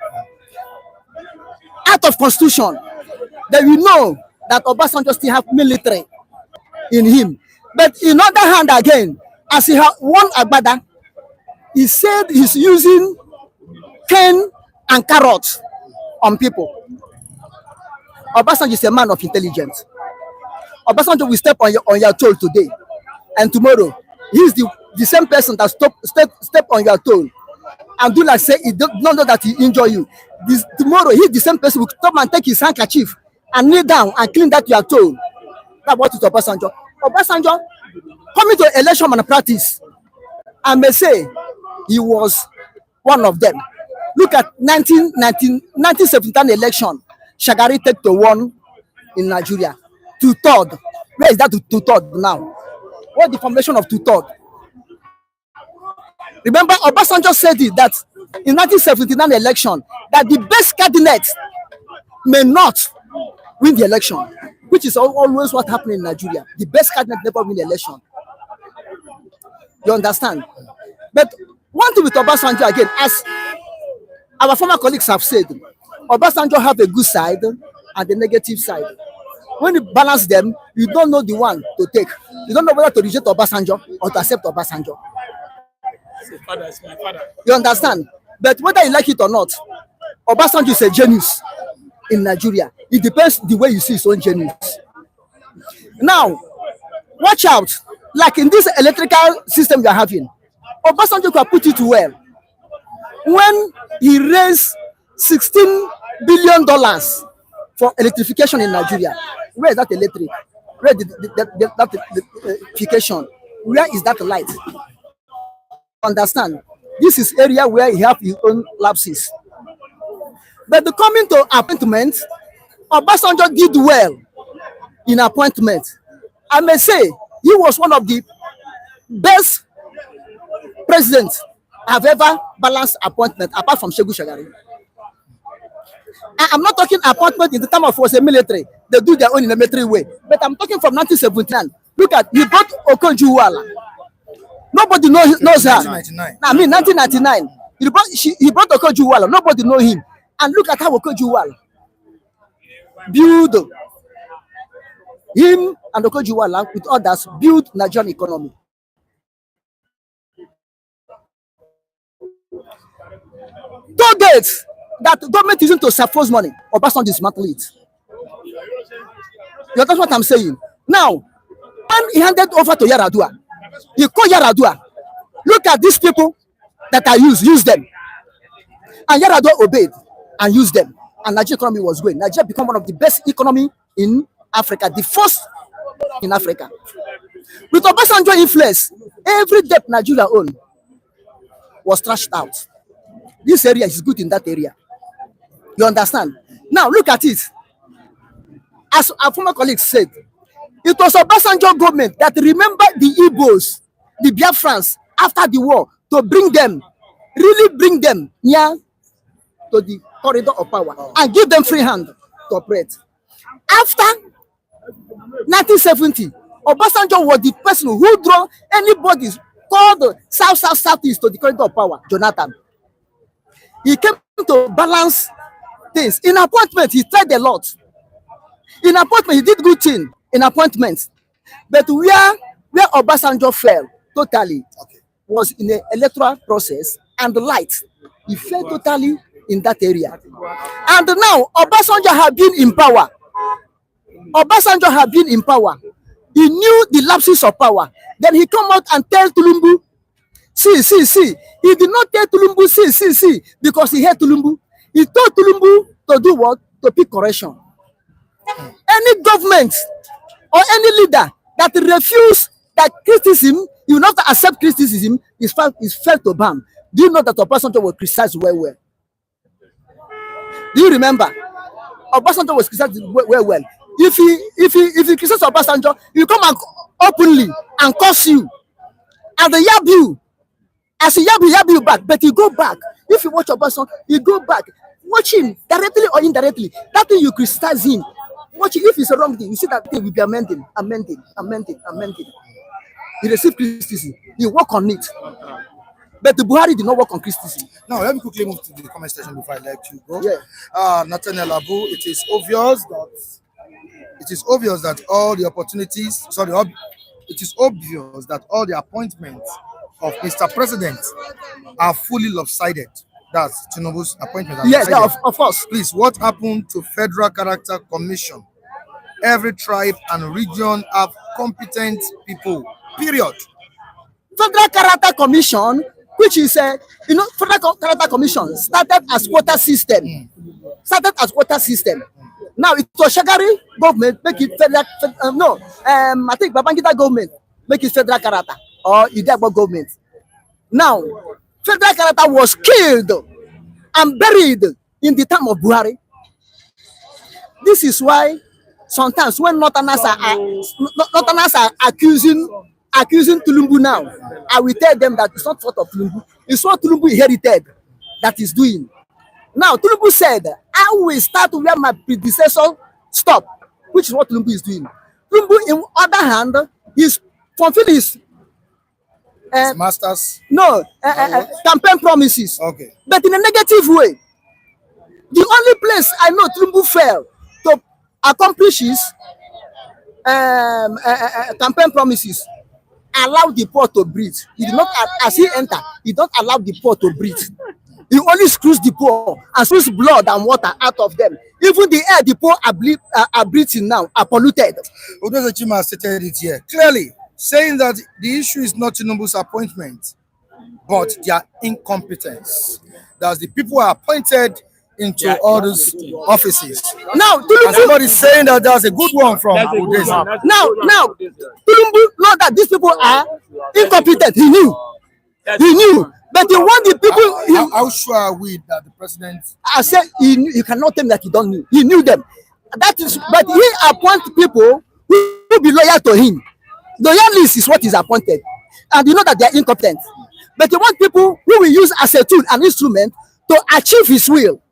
out of constitution. Then we know that Obasanjo still have military in him. But in other hand again, as he had won Agbada, he said he's using cane and carrots on people. Obasanjo is a man of intelligence. Obasanjo will step on your toe today, and tomorrow he's the same person that step on your toe and do like say he don't know that he injure you. Tomorrow he's the same person will come and take his handkerchief and kneel down and clean that your toe. That's what is Obasanjo. Obasanjo coming to election malpractice, I may say he was one of them. Look at 1979 election. Shagari take to one in Nigeria. 2/3. Where is that 2/3 now? What the formation of 2/3? Remember, Obasanjo said it that in 1979 election that the best candidate may not win the election, which is always what happened in Nigeria. The best candidate never win the election. You understand? But one thing with Obasanjo again, as our former colleagues have said, Obasanjo have a good side and the negative side. When you balance them, you don't know the one to take. You don't know whether to reject Obasanjo or to accept Obasanjo. It's my father. You understand? But whether you like it or not, Obasanjo is a genius in Nigeria. It depends the way you see his own genius. Now, watch out. Like in this electrical system you are having, Obasanjo can put it well. When he raised $16 billion for electrification in Nigeria, where is that electric? Where is that electrification? Where is that light? Understand? This is area where he have his own lapses. But the coming to appointment, Obasanjo did well in appointment. I may say he was one of the best presidents have ever balanced appointment apart from Shegu Shagari. I'm not talking appointment in the time of was a military. They do their own in a military way. But I'm talking from 1979. Look at, he brought Okonjo-Iweala. Nobody knows her. 1999. I mean, 1999. He brought Okonjo-Iweala. Nobody know him. And look at how Okonjo-Iweala build him and Okonjo-Iweala with others build Nigerian economy. Toll gates that government using to suppose money, Obasanjo dismantle it. You understand what I'm saying? Now, when he handed over to Yaradua, he called Yaradua, look at these people that I use them. And Yaradua obeyed and used them. And Nigeria economy was going. Nigeria became one of the best economy in Africa, the first in Africa. With Obasanjo influence, every debt Nigeria owned was trashed out. This area is good in that area. You understand? Now look at it. As our former colleague said, it was Obasanjo government that remembered the Igbos, the Biafrans after the war to bring them, really bring them near to the corridor of power and give them free hand to operate. After 1970, Obasanjo was the person who drew anybody called Southeast to the corridor of power, Jonathan. He came to balance things. In appointment, he tried a lot. In appointment, he did good thing in appointments. But where Obasanjo fell totally was in the electoral process and the light. He fell totally in that area. And now, Obasanjo had been in power. Obasanjo had been in power. He knew the lapses of power. Then he come out and tell Tulumbu, see. He did not tell Tulumbu, see, because he had Tulumbu. He told Tulumbu to do what? To pick correction. Any government or any leader that refuse that criticism, you will not accept criticism, is felt to ban. Do you know that Obasanjo was criticized well? Do you remember? Obasanjo was criticized well. If he criticizes Obasanjo, you come and openly and curse you. And the yab you. As he yab you back, but you go back. If you watch Obasanjo, you go back. Watch him directly or indirectly. That thing you criticize him. Watch it. If it's a wrong thing, you see that thing will be amending. He received criticism. He work on it. But the Buhari did not work on criticism. Now, let me quickly move to the comment section before I let you go. Yeah. Nathaniel Abu, it is obvious that all the opportunities, it is obvious that all the appointments of Mr. President are fully lopsided. That's Tinubu's appointment. Yes, of course. Please, what happened to Federal Character Commission? Every tribe and region have competent people. Period. Federal Character Commission, which is Federal Character Commission started as quota system. Now it was Shagari government make it federal. I think Babangida government make it Federal Character or Idebo government. Now Federal Character was killed and buried in the time of Buhari. This is why sometimes when Northerners are accusing Tulumbu now, I will tell them that it's not fault of Tulumbu. It's what Tulumbu inherited that is doing. Now Tulumbu said, I will start where my predecessor stopped, which is what Tulumbu is doing. Tulumbu, in other hand, is fulfilling his masters. Campaign promises. Okay. But in a negative way. The only place I know Tulumbu failed to accomplish his campaign promises, allow the poor to breathe. He did not, as he entered, he don't allow the poor to breathe. He only screws the poor and screws blood and water out of them. Even the air the poor are breathing now are polluted. Odoze Chima stated it here clearly, saying that the issue is not Tinubu's appointment, but their incompetence. That the people are appointed into all those offices. Now, Tulumbu, somebody saying that there's a good one from Odoze. Now, Tulumbu know that these people are incompetent. He knew. But he want the people. How sure are we that the president? I said he knew. You cannot tell me that he don't know. He knew them. That is, but he appoint people who be loyal to him. Loyalist is what is appointed, and you know that they are incompetent. but he wants people who will use as a tool, an instrument to achieve his will,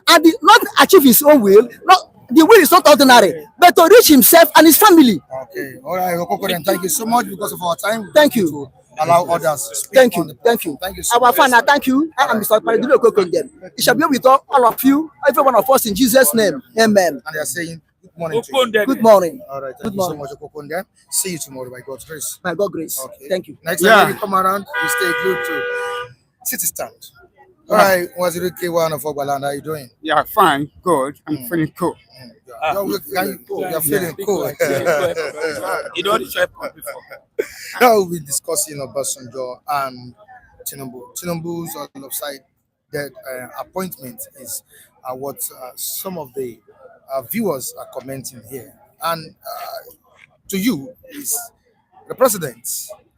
and not achieve his own will. Not the will is not ordinary, but to reach himself and his family. Okay, all right, Okoko, then thank you so much because of our time. Thank you. To allow others to speak. Thank on you. the Thank you. platform. Thank you so Our much. father, thank you. I am Mr. Paradino Kokongem. It shall be with all of you, every one of us in Jesus' name. Amen. And they are saying good morning to you. Good morning. All right, thank Good you so morning. much, Okoko. Then see you tomorrow by God's grace. By God's grace. Okay. Thank you. Next time when you come around, you stay glued to City Stand. All right, Waziri K1 of Ogbaland, how are you doing? Yeah, fine, good. I'm feeling cool. You're feeling cool. You don't share before. Now we'll be discussing Obasanjo and Tinubu. Tinubu's alongside that appointment is what some of the viewers are commenting here. And to you is the president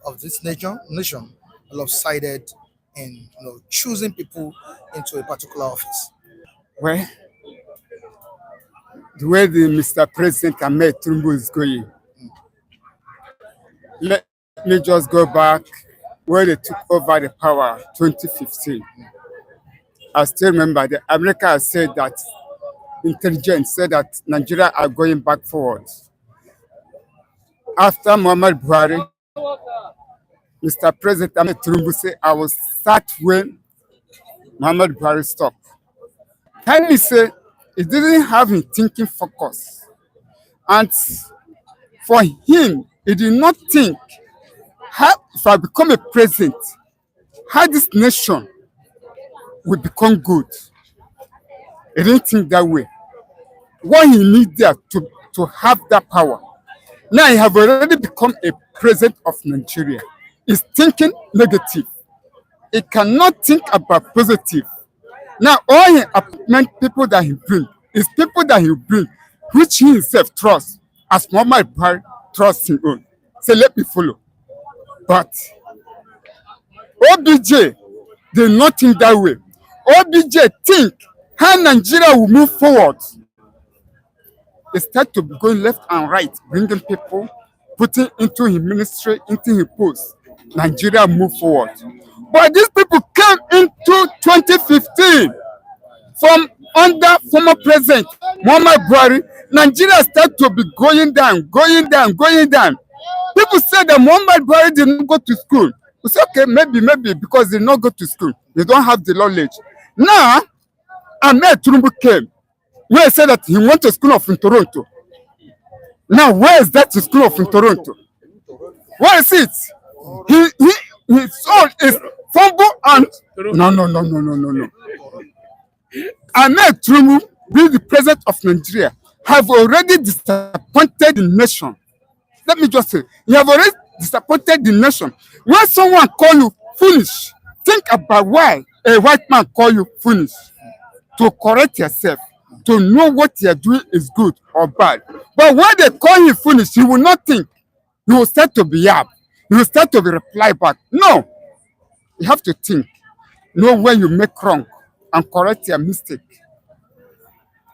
of this nation lopsided in choosing people into a particular office. Well, the way the Mr. President Ahmed Tinubu is going, let me just go back where they took over the power 2015. I still remember that America has said that intelligence said that Nigeria are going back forward. After Muhammad Buhari, Mr. President Ahmed Tinubu said, I will start when Muhammad Buhari stopped. Can you say he didn't have a thinking focus? And for him, he did not think, how, if I become a president, how this nation will become good. He didn't think that way. What he needed to have that power. Now he have already become a president of Nigeria. He's thinking negative. He cannot think about positive. Now all the appointment people that he bring is people that he bring, which he himself trusts, as Muhammad Buhari trusts him own. Say, let me follow. But OBJ did not think that way. OBJ think how Nigeria will move forward. They start to be going left and right, bringing people, putting into his ministry, into his post. Nigeria move forward. But these people came into 2015 from under former president Muhammad Buhari. Nigeria started to be going down, going down, going down. People say that Muhammad Buhari didn't go to school. We say, okay, maybe because they did not go to school. They don't have the knowledge. Now, Ahmed Tinubu came. Where he said that he went to school of in Toronto. Now, where is that school of in Toronto? Where is it? His son is fumble and no. Ahmed Tinubu, being the president of Nigeria, have already disappointed the nation. Let me just say, you have already disappointed the nation. When someone call you foolish, think about why a white man call you foolish. To correct yourself, to know what you are doing is good or bad. But when they call you foolish, you will not think. You will start to be up. You will start to be reply back. No, you have to think. Know when you make wrong and correct your mistake.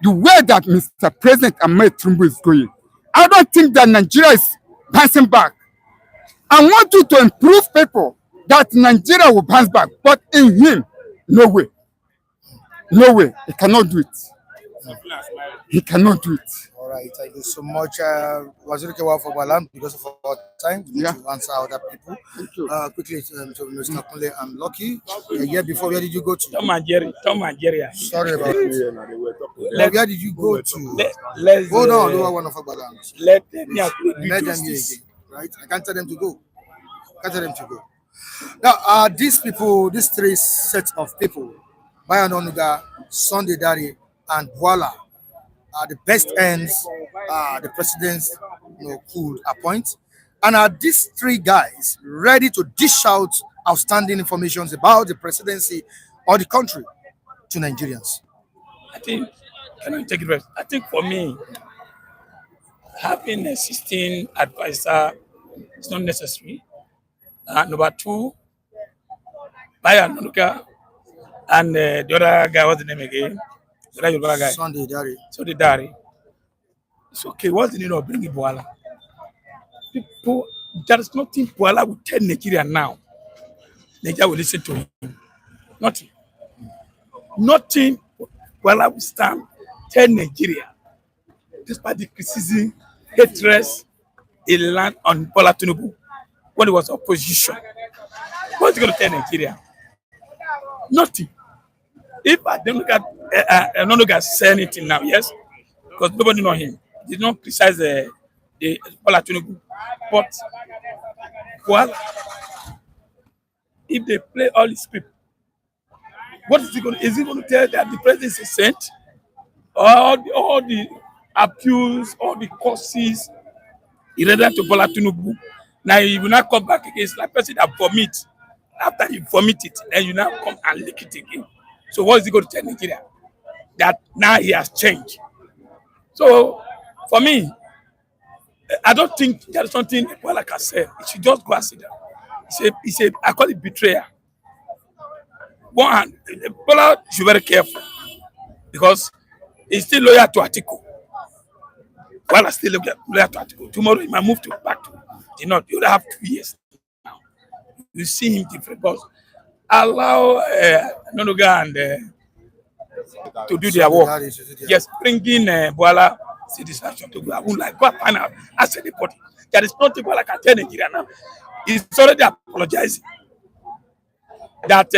The way that Mr. President Ahmed Tinubu is going, I don't think that Nigeria is bouncing back. I want you to improve people that Nigeria will bounce back. But in him, no way. No way. He cannot do it. He cannot do it. All right, thank you so much. Waziri K1 of Ogbaland, because of our time, we need to answer other people. Quickly, to Mr. Kunle, I'm lucky. A year before, where did you go to? Tom Nigeria. Sorry about it. Where did you go to? Let's Hold on, do one of Ogbaland. let them hear Let them hear again, right? I can't tell them to go. Can't tell them to go. Now, these people, these three sets of people, Bayan Onuga, Sunday Dari, and Voila, are the best ends the presidents could appoint. And are these three guys ready to dish out outstanding information about the presidency or the country to Nigerians? I think, can I take it first? I think for me, having a 16 advisor is not necessary. Number two, Bayan Onuga and the other guy, what's the name again? The other Yoruba guy. Sunday Dari. So the Dari. It's okay. What's the need of bringing Boala? People, there is nothing Boala will tell Nigeria now. Nigeria will listen to him. Nothing. Nothing. Well, I will stand, tell Nigeria, despite the criticism, hatred, he land on Bola Tinubu when he was opposition. What's he going to tell Nigeria? Nothing. If I don't look at say anything now, yes, because nobody know him. He did not criticize the Bola Tinubu. But well, if they play all his people, what is he going to? Is he going to tell that the president is sent? All the abuse, all the causes irrelevant to Bola Tinubu. Now you will not come back again. It's like person that vomit. After you vomit it, then you now come and lick it again. So what is he going to tell Nigeria? That now he has changed. So for me, I don't think there is something Bola can say. He should just go and sit down. I call it betrayal. One hand, Bola should be very careful because he's still loyal to Atiku. While I still loyal to Atiku. Tomorrow he might move back to the north. You will have 2 years now. You see him different because allow Nonoga and to do their work. Yes, bringing Bola satisfaction to go. I would like go and find out as anybody. There is nothing Bola can tell Nigeria now. He's already apologizing. That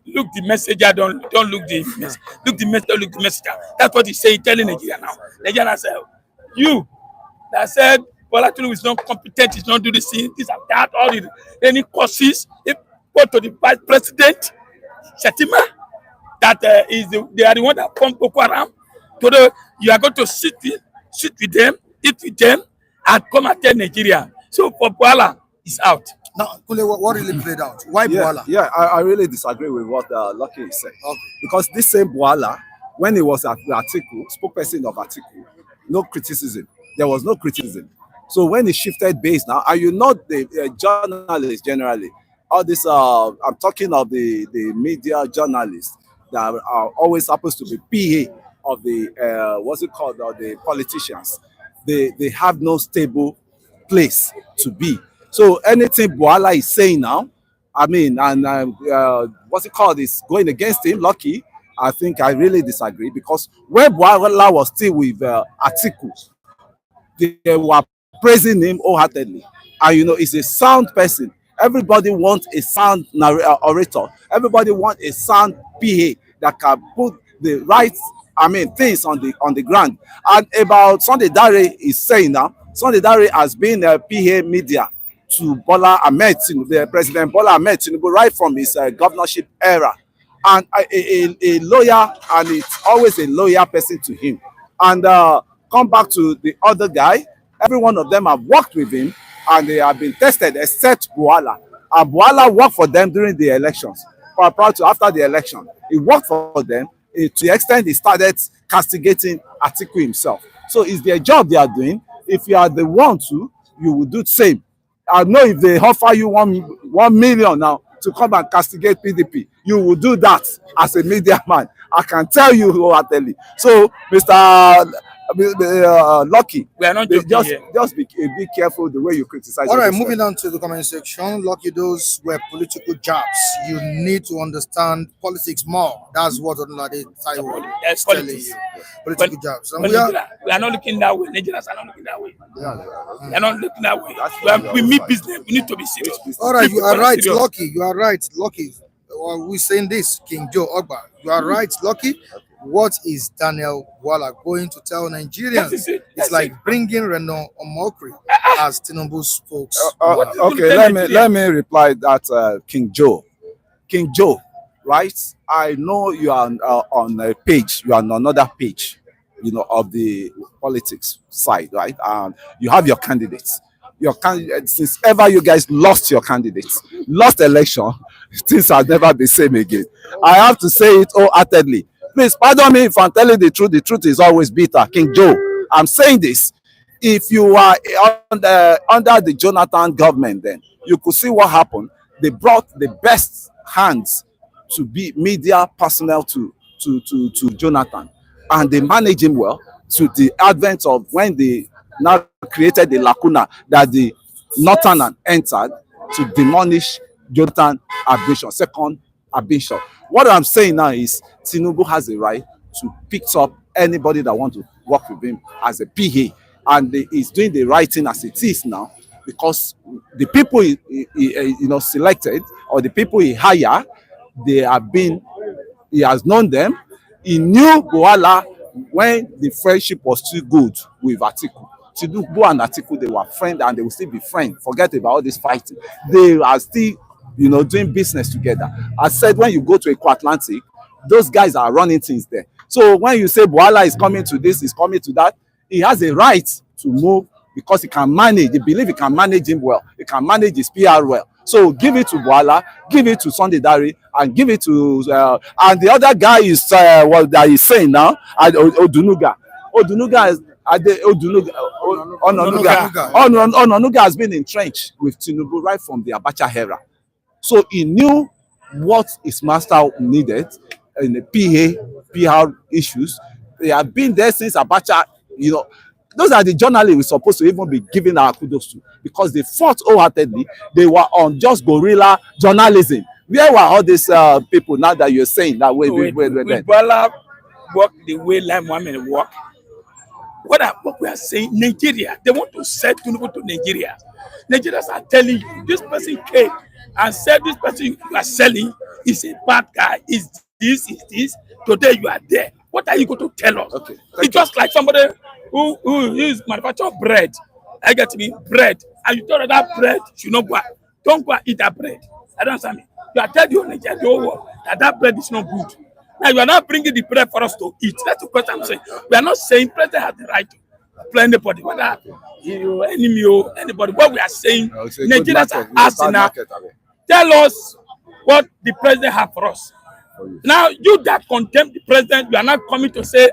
look the messenger, don't look the message. Look the message, don't look the messenger. That's what he's saying, telling Nigeria now. Nigeria said, you that said Bola Tinubu is not competent, he's not doing this thing, this and that, all the any courses, if go to the vice president, Shatima, that they are the one that formed Boko Haram. Today you are going to sit with them, eat with them, and come and tell Nigeria. So for Bola, he's out. Now, Kule, what really played out? Why Bola? Yeah, I really disagree with what Lucky is saying. Okay. Because this same Bola, when he was at the Atiku, spokesperson of Atiku, no criticism. There was no criticism. So when he shifted base now, and you know the journalists generally, all this, I'm talking of the media journalists that are always happens to be PA of the, what's it called, of the politicians. They have no stable place to be. So anything Bola is saying now, I mean, and what's it called, is going against him, Lucky, I think I really disagree because when Bola was still with Atiku, they were praising him wholeheartedly. And you know, he's a sound person. Everybody wants a sound orator. Everybody wants a sound PA that can put the right, things on the ground. And about Sunday Dare is saying now, Sunday Dare has been a PA media to Bola Ahmed Tinubu, the President Bola Ahmed Tinubu, right from his governorship era. And a lawyer, and it's always a loyal person to him. And come back to the other guy, every one of them have worked with him and they have been tested except Bola. And Bola worked for them during the elections. Prior to after the election, he worked for them to the extent he started castigating Atiku himself. So it's their job they are doing. If you are the one to, you will do the same. I know if they offer you 1 million now to come and castigate PDP, you will do that as a media man. I can tell you wholeheartedly. So, Mr. Lucky, we are not just be careful the way you criticize. All right, moving on to the comment section. Lucky, those were political jobs. You need to understand politics more. That's what Odunlade Taiwo is telling you. Political jobs. And we are not looking that way. Nigerians are not looking that way. We are not looking that way. We meet business. We need to be serious. All right, you are right, Lucky. You are right, Lucky. We're saying this, King Joe Ogba. You are right, Lucky. What is Daniel Bola going to tell Nigerians? It's like bringing Renault Omokri as Tinubu spokes. Okay, let me reply that King Joe. King Joe, right? I know you are on a page. You are on another page, you know, of the politics side, right? You have your candidates. Since ever you guys lost your candidates, lost election, things have never been same again. I have to say it wholeheartedly. Please pardon me if I'm telling the truth is always bitter. King Joe, I'm saying this. If you are under the Jonathan government, then you could see what happened. They brought the best hands to be media personnel to Jonathan, and they managed him well to the advent of when they now created the lacuna that the Northern entered to demolish Jonathan ambition, second ambition. What I'm saying now is Tinubu has a right to pick up anybody that wants to work with him as a PA, and he's doing the right thing as it is now, because the people he selected, or the people he hired, he has known them. He knew Boala when the friendship was too good with Atiku. Tinubu and Atiku, they were friends and they will still be friends. Forget about all this fighting. They are still, doing business together. I said, when you go to Eco Atlantic, those guys are running things there. So when you say Boala is coming to this, is coming to that, he has a right to move because he can manage. They believe he can manage him well. He can manage his PR well. So give it to Boala, give it to Sunday Dari, and give it to and the other guy is what that he's saying now, Odunuga. Odunuga is Ononuga has been entrenched with Tinubu right from the Abacha era. So he knew what his master needed in the PR issues. They have been there since Abacha, those are the journalists we're supposed to even be giving our kudos to, because they fought wholeheartedly. They were on just guerrilla journalism. Where were all these people now that you're saying that way? Will Bola work the way Lai Mohammed work? What we are saying, Nigeria, they want to sell Tinubu to Nigeria. Nigerians are telling you, this person came and said this person you are selling is a bad guy, is this. Today you are there. What are you going to tell us? Okay, it's just like somebody who is manufacture bread. I get me bread, and you tell that bread should not go. Don't go and eat that bread. I don't understand me. You are telling the whole world that bread is not good. Now you are not bringing the bread for us to eat. That's the question I'm saying. We are not saying president has the right to play anybody, whether enemy or anybody. What we are saying, Nigerians are asking now, tell us what the president has for us. Now you that condemn the president, you are not coming to say,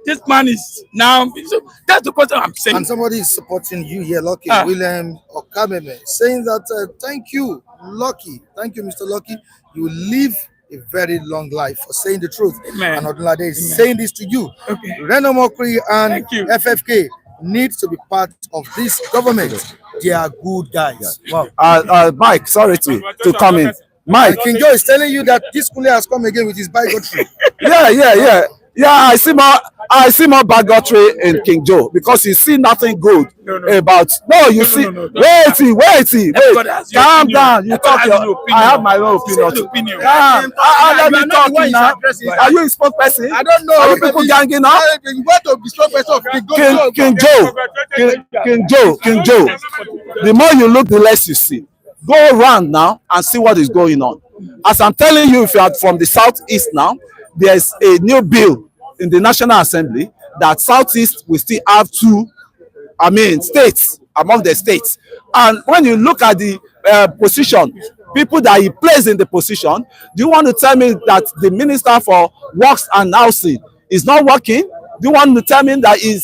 this man is now. So that's the question I'm saying. And somebody is supporting you here, Lucky William Okameme, saying that thank you, Lucky. Thank you, Mr. Lucky. You live a very long life for saying the truth. Amen. And Odunlade is saying this to you. Okay. Reno Mokri and FFK need to be part of this government. They are good guys. Wow. Mike, sorry to come in. Mike, King Joe is telling you that this Kule has come again with his bigotry. Yeah, I see more bigotry in King Joe, because you see nothing good about. Wait. Calm down. You talk I have my own opinion. Let me talk now. Are you a spokesperson? I don't know. Are you people ganging up? You want to be spokesperson of King Joe. The more you look, the less you see. Go around now and see what is going on. As I'm telling you, if you are from the southeast now, there's a new bill in the National Assembly that southeast will still have two, states among the states. And when you look at the position, people that he placed in the position, do you want to tell me that the Minister for Works and Housing is not working? Do you want to tell me that he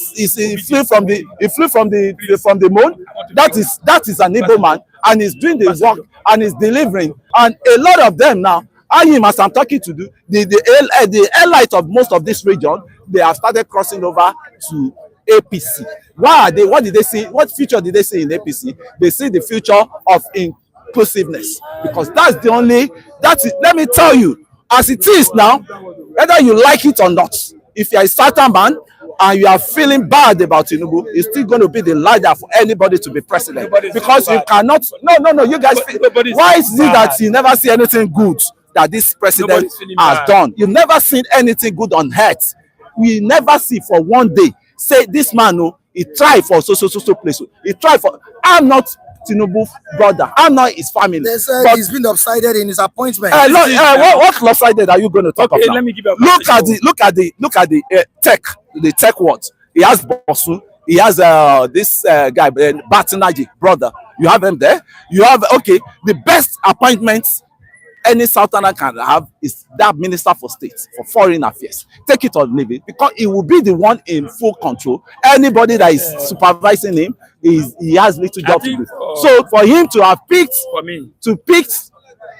flew from the moon? That is an able man, and he's doing the work and he's delivering. And a lot of them now, as I'm talking to do, the elite of most of this region, they have started crossing over to APC. Why are they? What did they see? What future did they see in APC? They see the future of inclusiveness, because that's the only. Let me tell you, as it is now, whether you like it or not, if you're a certain man and you are feeling bad about Tinubu, it's still going to be the leader for anybody to be president. Because you cannot. No. You guys. Why is it that you never see anything good that this president has done? You've never seen anything good on earth. We never see for one day. Say this man, he tried for so place. He tried for. I'm not Tinubu's brother. I'm not his family. They said he's been lopsided in his appointment. What lopsided are you going to talk about? Let me give you look at the tech words. He has Bosu. He has this guy, Batinaji brother. You have him there. You have the best appointments any Southerner can have is that Minister for State for Foreign Affairs. Take it or leave it, because he will be the one in full control. Anybody that is supervising him, he has little job to do. So for him to have picked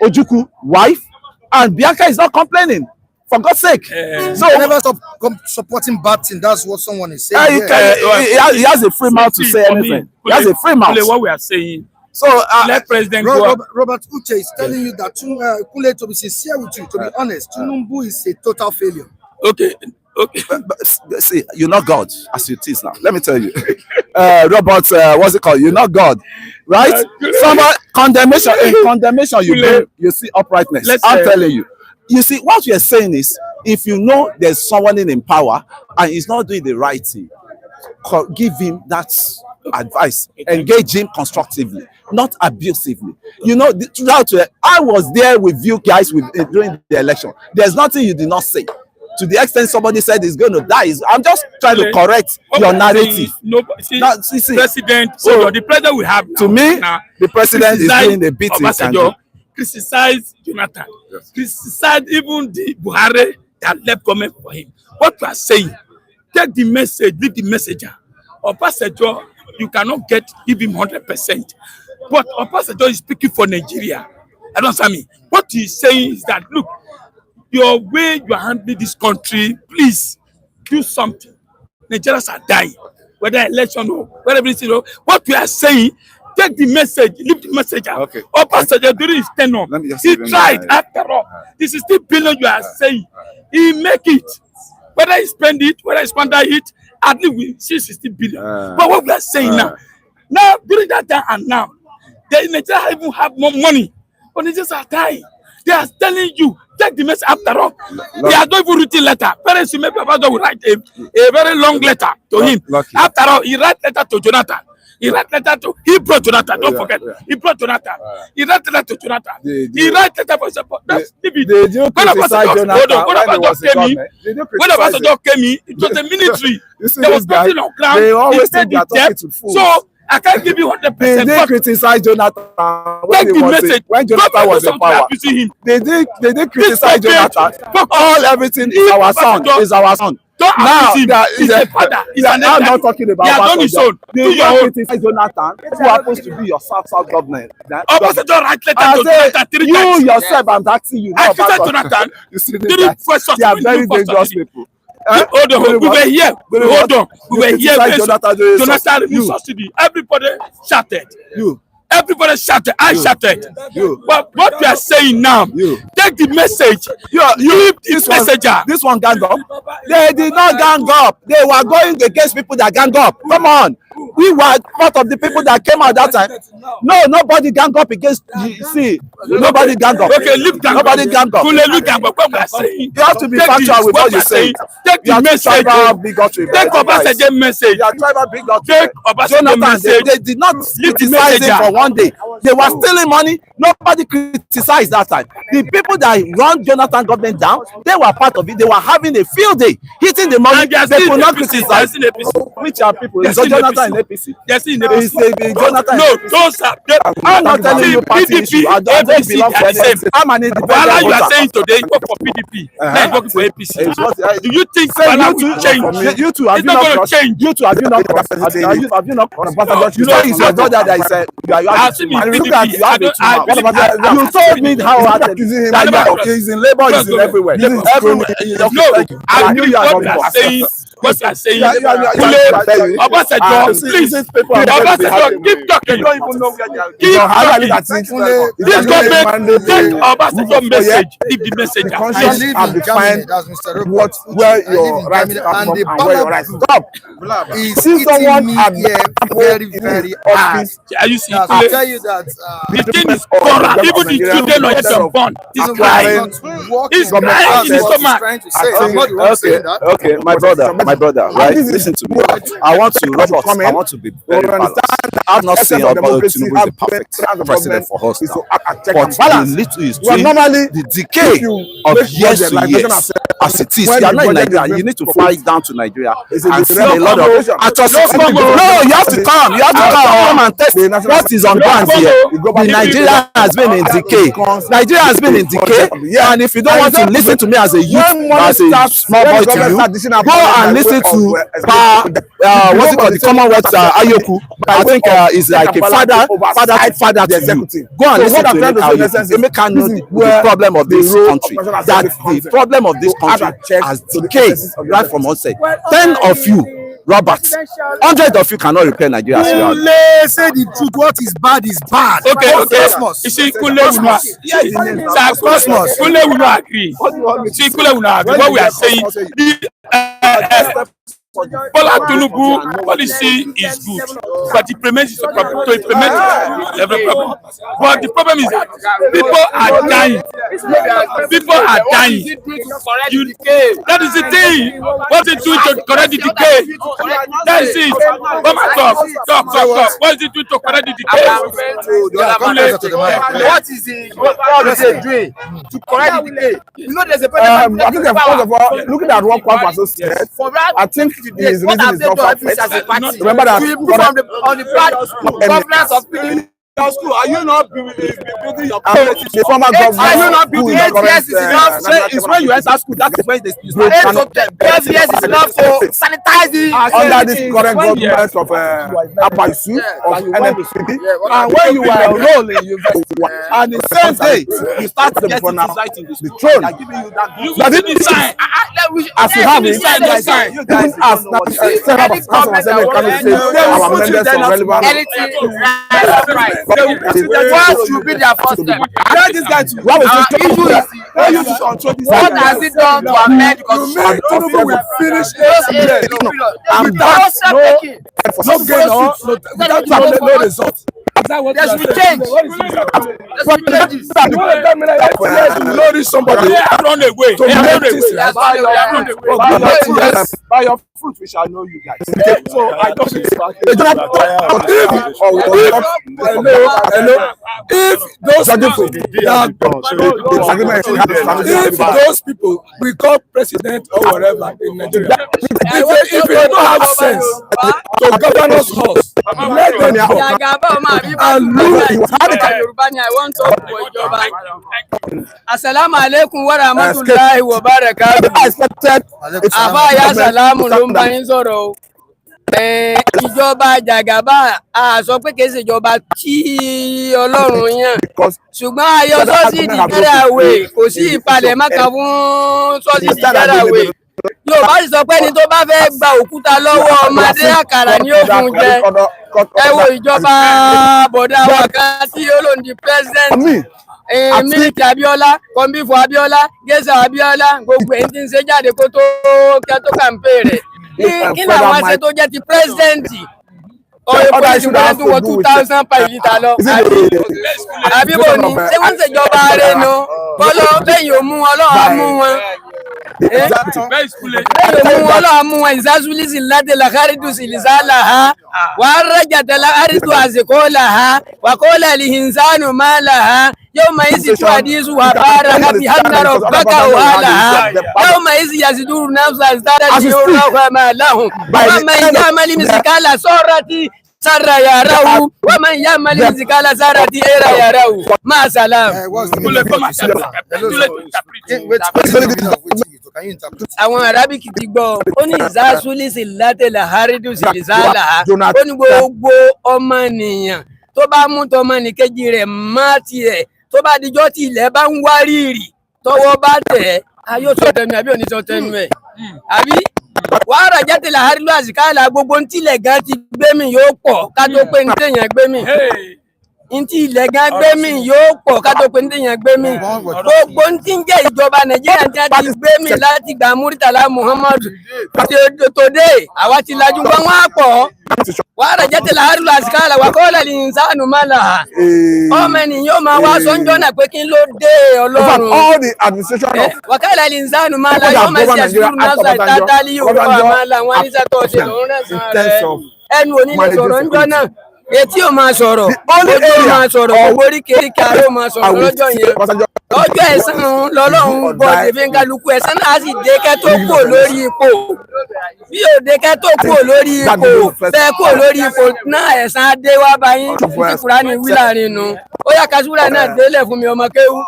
Ojukwu wife, and Bianca is not complaining. For God's sake. So never stop supporting bad thing. That's what someone is saying. He has a free mouth to say anything. He has a free mouth. What we are saying, So let President go. Robert Uche is telling you that Kule, to be sincere with you, to be honest, Tinubu is a total failure. Okay. But see, you're not God as it is now. Let me tell you, Robert, what's it called? You're not God, right? Somebody condemnation. In condemnation, you see uprightness. I'm telling you. You see, what you're saying is, if you know there's someone in power and he's not doing the right thing, give him that advice. Engage him constructively, not abusively. You know, throughout, I was there with you guys during the election. There's nothing you did not say. To the extent somebody said he's going to die, I'm just trying to correct your narrative. President, so the president we have now, to me, the president is doing the beating. Criticize Jonathan, criticize even the Buhari that left comment for him. What you are saying, take the message, leave the messenger. Obasanjo, you cannot give him 100%. But Obasanjo is speaking for Nigeria. I don't understand me. What he's saying is that, look, your way you are handling this country, please do something. Nigerians are dying, whether election or whatever it is. What we are saying, take the message, leave the messenger. Okay. Obasanjo during his tenure, he tried. After all, this is still billion you are saying. He make it. Whether he spend it, whether he squander it, at least we see 60 billion. But what we are saying now during that time and now, the Nigerians even have more money, but Nigerians are dying. They are telling you, take the message after all. They are not even written letter. Parents, you maybe about to write a very long letter to him. After all, he write letter to Jonathan. He brought Jonathan. Don't forget. He brought Jonathan. He write letter to Jonathan. He write letter for support. That's stupid. When Obasanjo came in, it was the military. There was nothing on ground. They always think they are talking to fools. So I can't give you 100%. They did criticize Jonathan when Jonathan was in power. They did criticize Jonathan. Everything is our son. Is our son. Now, he's a father. I'm not talking about Obasanjo. They don't criticize Jonathan, who happens to be your South government. Obasanjo write letter to Jonathan 3 times. You yourself, I'm asking you. I criticize Jonathan. You see they are very dangerous people. Hold on, we were here. Hold on, we were here. Jonathan removed subsidy. Everybody shouted. Everybody shouted. I shouted. But what we are saying now, take the message. Leave this messenger. This one gang up. They did not gang up. They were going against people that gang up. Come on. We were part of the people that came out that time. No, nobody gang up against. See, nobody gang up. Okay, leave gang up. Nobody gang up. You have to be factual with what you say. Take the message. Take Obasanjo message. Take Obasanjo message. They did not criticize him for one day. They were stealing money. Nobody criticized that time. The people that run Jonathan government down, they were part of it. They were having a field day, hitting the money. They could not criticize. Which are people? Is Jonathan in APC? Yes, in APC. Jonathan. No, those are. I'm not telling you party issue. I don't belong to APC. I'm an independent voter. You are saying today you work for PDP. Now you work for APC. Do you think Bala will change? You two have not going to change. You two have you not? You know it's your brother that is look at you have a tumor. You told me how hard he's in labor, he's in everywhere. No, I knew you are saying. What you are saying, Obasanjo, please, Obasanjo, keep talking. You don't even know where they are. Keep talking. This government, take Obasanjo message, leave the message. I live in Germany, that's Mr. Robert. Where your rights come from and where your rights stop. Is eating me here very, very hard. Are you seeing? I tell you that the thing is corrupt. Even the children not yet born. He's crying. He's crying in his stomach. Okay, my brother, right? Listen to me. I want to be very balanced. I'm not saying Tinubu is the perfect president for us now, but little is doing the decay of years to years as it is. You are not in Nigeria. You need to fly down to Nigeria and see a lot of atrocities. No, you have to come. You have to come and test what is on ground here. Nigeria has been in decay. Nigeria has been in decay. And if you don't want to listen to me as a youth, as a small boy to you, go and listen to what's it called, the Commonwealth Ayoku. I think is like a father to you. Go and listen to Emeka knows the problem of this country. That the problem of this country has decayed right from onset. 10 of you Robert, 100 of you cannot repair Nigeria. Kule, say the truth. What is bad is bad. Okay. Cosmos. You see, Kule will not. Cosmos. Kule will not agree. See, Kule will not agree. What we are saying, Bola Tinubu policy is good, but the implement is a problem. To implement it, every problem. But the problem is that people are dying. People are dying. That is the thing. What is it doing to correct the decay? That is it. Talk. What is it doing to correct the decay? What is it doing to correct the decay? You know, there's a I think first of all, looking at what Kwankwaso said, I think his reason is not perfect. Remember that on the governance of people. School, are you not building your the former governor? Are you not building 8 years is enough? It's when you enter school, that is when they 12 years is enough to sanitize the under this current government of Apaisu of NNPP, and when you were enrolled in university, and the same day you start getting society in the throne, they are giving you that good. as you have it, even as our members of relevant. What should be their first step? Tell this guy to What has it done to amend the constitution? Tinubu will finish no result. There should be change. Somebody Run away. by your fruit we shall know you guys. So I don't if those people become president or whatever in Nigeria, if they don't have sense to govern us, let them Assalamu alaikum wa rahmatullahi wa barakatuh. Afaya salamu ló ń bá yín sọ̀rọ̀. Ìjọba Jagaba a sọ pé kìí ṣe ìjọba tí Ọlọ́run yàn. Ṣùgbọ́n ayọ̀ sọ́ọ̀sìdì gẹ́rẹ́wé kò sí ìpalẹ̀mọ́ kan fún sọ́ọ̀sìdì gẹ́rẹ́wé. Yorùbá sì sọ pé ẹni tó bá fẹ́ gba òkúta lọ́wọ́ ọmọdé àkàrà ní òògùn jẹ. Ẹ wo ìjọba bọ̀dá wa kan tí olóhùn di president. Mílíkì Abíọ́lá, Kọ́mbífù Abíọ́lá, Gẹ́sà Abíọ́lá, gbogbo èyí tí ń ṣe jáde kó tó kẹ́tó kàmpé rẹ̀. Kí làwọn ṣe tó jẹ́ ti pírẹ́sidẹ́ǹtì? Ọ̀rẹ́ pírẹ́sidẹ́ǹtì wọ 2000 per litre lọ. Àbíbò ni ṣé wọ́n ń ṣèjọba rẹ̀ nu? Bọ́lọ́ lẹ́yìn òmú Ọlọ́run á mú wọn. Ọlọ́run á mú wọn ìsásúlísì láti làkàrídù sí lìsálà ha. Wà á rájàtà làkàrídù àsìkò là ha. Wà kó lẹ̀ lìhìnsánù má là ha. يوم يزيد حديث وبارك بأن ربك وعلها يوم يزيد يزيدون نفسا ازدادت يوم ما لهم ومن يعمل مثقال ذرة سرا يراه ومن يعمل مثقال ذرة إرى يراه مع سلام. Àwọn arábìkì ti gbọ́ ó ní ìzásúlísì látẹ̀lá àrídùsì ìzálà ó ní gbogbo ọmọnìyàn tó bá mú tọmọnìkejì rẹ̀ má tiẹ̀ tó bá dijọ́ tí ilẹ̀ bá ń wárìrì tọwọ́ bá tẹ̀ ayó sọ tẹnu àbí òní sọ tẹnu ẹ̀ àbí wàhálà jẹ́tẹ̀lá àrílù àsìkáàlà gbogbo ntílẹ̀ gan ti gbé mi yóò pọ̀ ká tó pé ntẹ̀yàn gbé mi ntí ilẹ̀ gan gbé mi yóò pọ̀ ká tó pé ntẹ̀yàn gbé mi gbogbo ntí ń jẹ́ ìjọba Nàìjíríà tí a ti gbé mi láti gbà Murtala Muhammadu tòde àwa ti lajú gbọ́n wọ́n á pọ̀ wàhálà jẹ́tẹ̀lá àrílù àsìkáàlà wà kọ́ọ̀lá ní sànù má là á ọmọ ènìyàn yóò máa wá sọ́njọ́ náà pé kí ló dé Ọlọ́run wàkàlà ní sànù má là yóò máa ṣe àṣírù náà sàtàtàlì yóò wà má là wọn ní sàtọ̀ ṣe lòún rẹ̀ sàn rẹ̀ ẹnu onílé sọ̀rọ̀ ńjọ́ náà etí ò máa sọ̀rọ̀ ojú ò máa sọ̀rọ̀ gbogbo oríkèéríkèé ara ò máa sọ̀rọ̀ lọ́jọ́ yẹn lọ́jọ́ ẹ̀san lọ́lọ́run gbọ́ tèmi kálukú ẹ̀san náà sì dékẹ́ tó kúrò lórí ipò bí ò dékẹ́ tó kúrò lórí ipò fẹ́ kúrò lórí ipò náà ẹ̀san adé wá báyìí tí Kùránì wí láàrin nu ó yá kásúrà náà délẹ̀ fún mi ọmọ kéwú.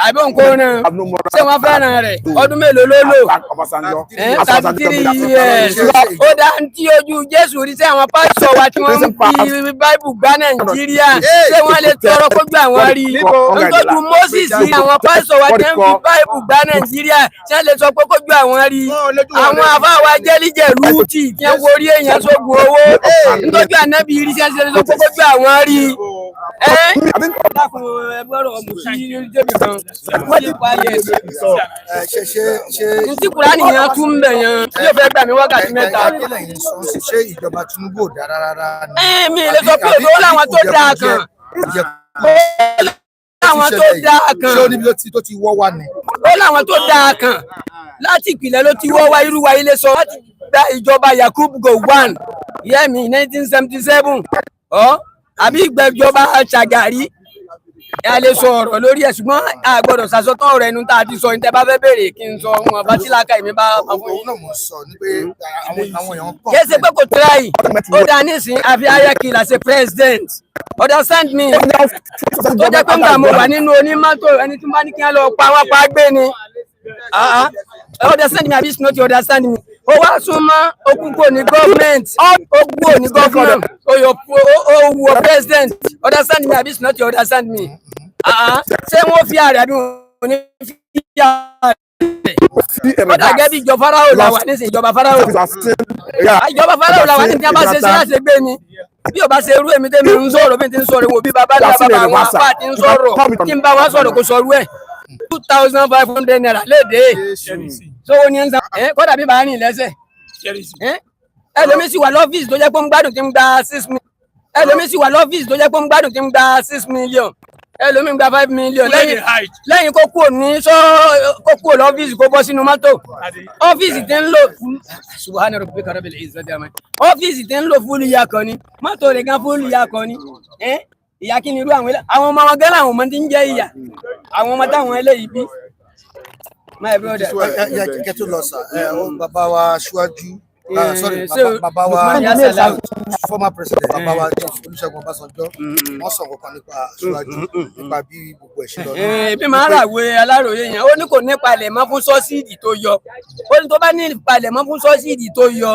àbí òun kò ràn ṣé wọ́n fẹ́ràn rẹ̀ ọdún mélòó ló lò 33 years ó dá tí ojú Jésù rí sí àwọn pásítọ̀ wa tí wọ́n ń fi báìbù gbá Nàìjíríà ṣé wọ́n lè tọrọ kó gbà wọ́n rí nítorí Moses rí àwọn pásítọ̀ wa tí wọ́n fi báìbù gbá Nàìjíríà ṣé lè sọ pé kó gbà wọ́n rí àwọn àfáwà jẹ́líjẹ̀lú tí wọ́n worí èèyàn sógun owó nítorí ànábì rí ṣé lè sọ pé kó gbà wọ́n rí ntí Kùránì yẹn tún bẹ̀ yẹn yóò fẹ́ gbà mí wákàtí mẹ́ta. ṣé ìjọba Tinubu ò dára rárá ni. mi lè sọ pé òdòwó làwọn tó dáa kan láwọn tó dáa kan ṣé ó níbi tó ti wọ́ wá ni. ó láwọn tó dáa kan láti ìpìlẹ̀ ló ti wọ́ wá irú wa ilé sọ láti gba ìjọba Yakubu Gowon yẹ́mi 1977 àbí ìgbẹ́jọba Ṣàgàrí ẹ lè sọ ọ̀rọ̀ lórí ẹ̀ ṣùgbọ́n a gbọ́dọ̀ ṣàṣọtán ọ̀rọ̀ ẹnu tá a ti sọ ní tẹ́ bá fẹ́ béèrè kí n sọ wọn bá tí láka ìmí bá fún yín. náà mo sọ ní pé àwọn èèyàn pọ̀. kí ẹ ṣe pé kò tíráyì ó dá nísìnyí àfi ayakila ṣe president understand me tó jẹ́ pé nígbà mo wà nínú onímọ́tò ẹni tí mo bá ní kí wọ́n lọ pa wọ́n pa gbé ni understand me àbí it's not understand me ó wá súnmọ́ okùnkùn ní government okùnkùn ní government ó wọ president understand me àbí it's not understand me ṣé wọ́n fi ààrẹ àbí wọ́n ní fi ààrẹ ó dàgẹ́ bí ìjọba Fáráò là wà nísìnyí ìjọba Fáráò ìjọba Fáráò là wà nísìnyí tí a bá ṣe sí láti gbé ni bí o bá ṣe irú èmi tẹ́mi ń sọ̀rọ̀ bí n ti ń sọ̀rọ̀ wo bí bàbá ní bàbá àwọn apá ti ń sọ̀rọ̀ kí n bá wa sọ̀rọ̀ kó sọ̀rọ̀ ẹ̀ 2,500 naira léde sówó ní ẹ̀ ń san kọ́dà bí bàá rìn lẹ́sẹ̀ ẹlòmíì sì wà lọ́fíìsì tó jẹ́ pé ń gbádùn tí ń gba 6 million ẹlòmíì sì wà lọ́fíìsì tó jẹ́ pé ń gbádùn tí ń gba 6 million ẹlòmíì ń gba 5 million lẹ́yìn kó kúrò lọ́fíìsì kó bọ́ sínú mọ́tò ọ́fíìsì tí ń lò fún subhana rabbika rabbil izzati amma ọ́fíìsì tí ń lò fún ìyá kan ni mọ́tò rẹ̀ gan fún ìyá kan ni ìyá kí ni irú àwọn ọmọ wọn gán làwọn ọmọ tí ń jẹ́ ìyá àwọn ọmọ táwọn eléyìí bí. My brother. Kẹ́ tó lọ sà bàbá wa Ṣíwájú sorry bàbá wa former president bàbá wa Olúṣẹ́gun Ọbásanjọ́ wọ́n sọ nǹkan nípa Ṣíwájú nípa bí gbogbo ẹ̀ ṣe lọ. bí màá ràwé Aláròyé yẹn ó ní kò ní palẹ̀mọ́ fún sọ́síìdì tó yọ ó ní tó bá ní palẹ̀mọ́ fún sọ́síìdì tó yọ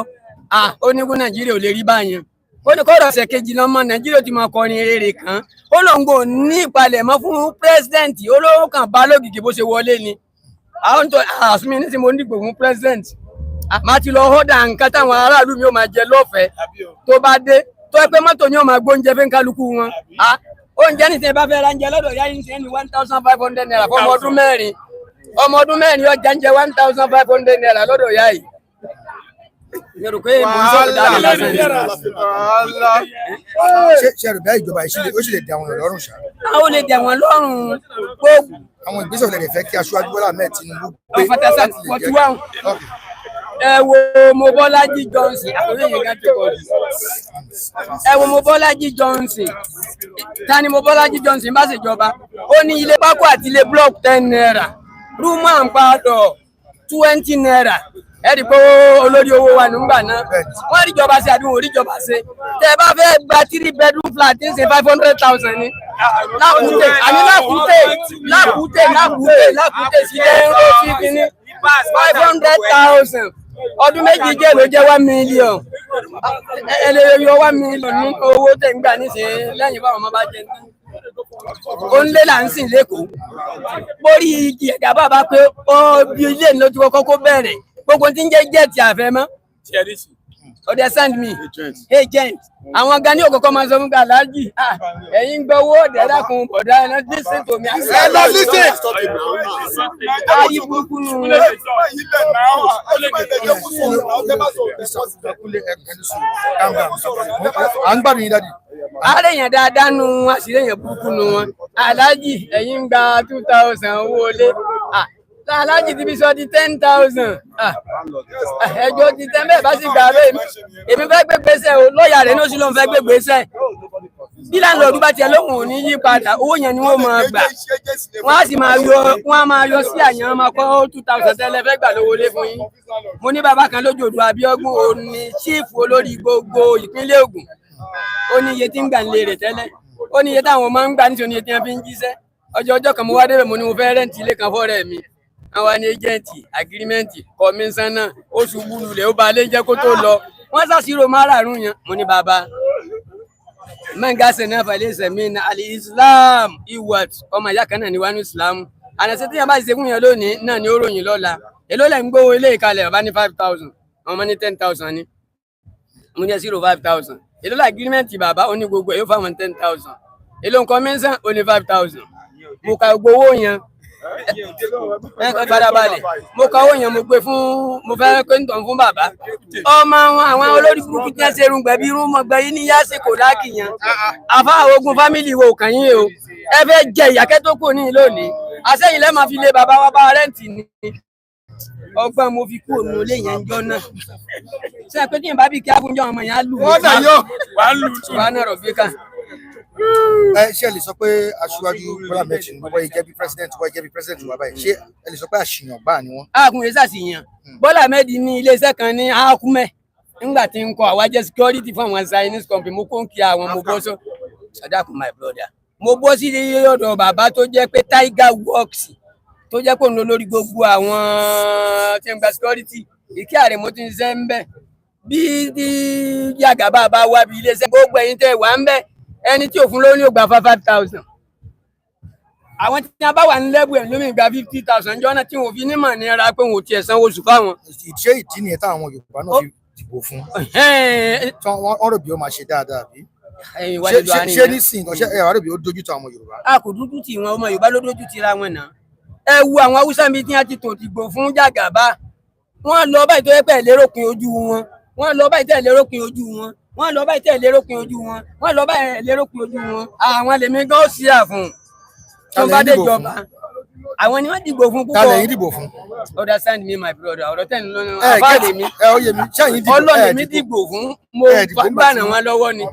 ó ní kó Nàìjíríà ò lè rí báyẹn ó ní kọ́rọ̀ ọ̀sẹ̀ kejì lọ́mọ Nàìjíríà ti máa kọrin rere kan ó lóun kò ní ìpalẹ̀mọ́ fún pírẹsidẹ́ǹtì ó lóun kàn bá lógìkì bó ṣe wọlé ni àwọn tó àsùnmí ní tí mo ń dìbò fún pírẹsidẹ́ǹtì máa ti lọ họ́dà nǹkan táwọn aráàlú mi ò máa jẹ lọ́fẹ̀ẹ́ tó bá dé tó ẹ pé mọ́tò ni ó máa gbóúnjẹ fún kálukú wọn oúnjẹ ní tẹ́ bá fẹ́ ra oúnjẹ lọ́dọ̀ yá yín sí ẹni 1,500 naira fún ọmọ ọdún mẹ́rin ọjà ń jẹ 1,500 naira lọ́dọ̀ yá yìí. Yẹ̀rù pé mo ń sọ̀rọ̀ dáadáa lásán ni. ṣe rẹ̀ bá ìjọba yìí ó sì lè dẹ àwọn èèyàn lọ́rùn ṣá. ó lè dẹ wọn lọ́rùn gbogbo. àwọn ìgbésẹ̀ òlẹ̀ lè fẹ́ kí Aṣíwájú Bọ́lá Ahmed Tinubu gbé láti lè jẹ́ ẹ wo mo Bọ́lájí Johnson àkórí yẹn ká tó kọjú ẹ wo mo Bọ́lájí Johnson ta ni mo Bọ́lájí Johnson bá ṣèjọba ó ní ilé pákó àti ilé block 10 naira rúmọ àǹpadọ 20 naira ẹ rí i pé olórí owó wa nígbà náà wọ́n rí ìjọba ṣe àbí wọn ò rí ìjọba ṣe tẹ́ bá fẹ́ gba 3 bedroom flat ń ṣe 500,000 ni lákùúté àní lákùúté sí ẹ̀rọ sí kíní 500,000 ọdún méjì jẹ́ ló jẹ́ 1 million ẹlẹ́yọ yọ 1 million ní owó tẹ̀ ń gbà nísìnyí lẹ́yìn báwọn ọmọ bá jẹ ní. ó ń lé là ń sìn lẹ́kọ̀ọ́ borí igi ẹ̀dá bàbá pé ó bí ilé ní lójú kọ́kọ́ kó bẹ̀rẹ̀ gbogbo tí ń jẹ́ jẹ́ẹ̀tì àfẹ́ mọ́. Understand me agent àwọn gan ni òkòkò máa sọ fún Aláàjì ẹ̀yin gbọ́ owó ọ̀dẹ̀ dákun bọ̀dá ẹ̀ náà listen to me. ẹ lọ listen. ayé burúkú nù. à ń gbàdúrà yín dáàdi. ààrẹ yẹn dáadáa nu wọn àṣírí yẹn burúkú nu wọn Aláàjì ẹ̀yin gba 2,000 owó lé Aláàjì ti fi sọ di 10,000 ẹjọ́ ti tẹ́ bẹ́ẹ̀ bá sì gbà rẹ̀ èmi fẹ́ gbé gbèsè o lọ́ọ̀yà rẹ̀ ní oṣù lóun fẹ́ gbé gbèsè bí láńlọ́ọ̀dù bá tiẹ̀ lóhùn ò ní yí padà owó yẹn ni wọ́n máa gbà wọ́n á sì máa yọ sí àyàn máa kọ́ 2,000 tẹ́lẹ̀ fẹ́ gbà lówó lé fún yín mo ní bàbá kan lójú odò Abíọ́gún ó ní chíìfù olórí gbogbo ìpínlẹ̀ Ògùn ó ní iye tí ń gbà ń lé rẹ̀ tẹ́lẹ̀ ó ní iye táwọn máa ń gbà nítorí iye tí wọ́n fi ń jíṣẹ́ ọjọ́ kan mo wá débẹ̀ mo ní mo fẹ́ rẹ́ǹtì ilé kan fọ́rẹ́ mi àwọn ní ẹjẹǹtì agirimẹǹtì kọmíṣánná oṣù gbúlulẹ̀ ó ba lé jẹ́ kó tó lọ wọ́n ṣàṣírò márààrún yẹn mo ní bàbá mẹ́ngàṣẹ́ náà fàlẹ́ ìsẹ̀mí ní alẹ́ islam iwat ọmọ ìyá kan náà ní wánú islam ànàṣe tí yẹn bá ti ṣe fún yẹn lónìí náà ni ó ròyìn lọ́la èló lẹ̀ ń gbówó ilé ìkalẹ̀ ọba ní 5,000 ọmọ ní 10,000 ni mo ní 5,000 èló la agirimẹǹtì bàbá ó ní gbogbo ẹ̀ yóò fáwọn 10,000 èló nǹkan mẹ́sàn ó ní 5,000 mo ka gbowó yẹn farabalẹ̀ mo ka owó yẹn mo gbé fún mo fẹ́ pé ń tàn fún bàbá ọmọ àwọn olórí burúkú tí wọ́n ṣe irun gbẹ̀bí irun mọ̀gbẹ́ yìí ní yáṣẹ kò láàkì yẹn àfa ogun fámìlì wo kàn yín o ẹ fẹ́ jẹ ìyàkẹ́ tó kù ní lónìí àṣẹyìn lẹ́ẹ̀ máa fi lé bàbá wa bá rẹ́ǹtì ni ọgbọ́n mo fi kú òun olè yẹn ń jọ náà ṣe pé kí n bá bí kí agunjọ ọmọ yẹn á lù wọ́n dà yọ wàá lù tù wàá náà rọ̀ bí kàn. ṣé ẹ lè sọ pé aṣíwájú Bọ́lá Ahmed Tinubu wọ́n jẹ́ bí president wà báyìí ṣé ẹ lè sọ pé àṣìyàn gbáà ni wọ́n. àkùnrin ṣàṣìyàn Bọ́lá Ahmed ní iléeṣẹ́ kan ní akumẹ nígbà tí n kọ àwa jẹ́ security fún àwọn Chinese company mo kó ń kí àwọn mo bọ́ sọ ṣàdákùn my brother mo bọ́ sí ọ̀dọ̀ bàbá tó jẹ́ pé Tiger Works tó jẹ́ pé òun ló lórí gbogbo àwọn tí ń gba security ìkí ààrẹ mo ti ń ṣe ń bẹ̀ bí Jagaba bá wá bí iléeṣẹ́ gbogbo ẹ̀yin tẹ́ wà ń bẹ̀ ẹni tí òfin ló ní ó gba 5,000 àwọn tí a bá wà ní lẹ́bù ẹ̀ lómi gba 50,000 jọ́nà tí wọ́n fi nímọ̀ ní ara pé wọ́n ti ẹ̀sán oṣù fáwọn. ṣé ìdí nìyẹn táwọn Yorùbá náà fi dìbò fún wọ́n rò bí ó máa ṣe dáadáa bí ṣé nísìnyí kan ṣé ẹ wà rò bí ó dojú tó àwọn Yorùbá. a kò dúdú tì wọn ọmọ Yorùbá ló dójú ti ra wọn náà ẹ wo àwọn Haúsá mi tí wọ́n ti tò dìbò fún Jagaba wọ́n lọ báyìí tó yẹ pé léròpin ojú wọn wọ́n lọ báyìí tẹ̀ léròpin ojú wọn wọ́n lọ báyìí tẹ̀ léròpin ojú wọn wọ́n lọ báyìí léròpin ojú wọn àwọn lèmi gan sí àfún tó bá dé jọba àwọn ni wọ́n dìbò fún púpọ̀. kálẹ̀ yín dìbò fún. understand me my brother ọ̀rọ̀ tẹ̀ ń lọ́nà àbáàlè mi Ọlọ́run mi dìbò fún mo fàdúrà ràn wọ́n lọ́wọ́ ni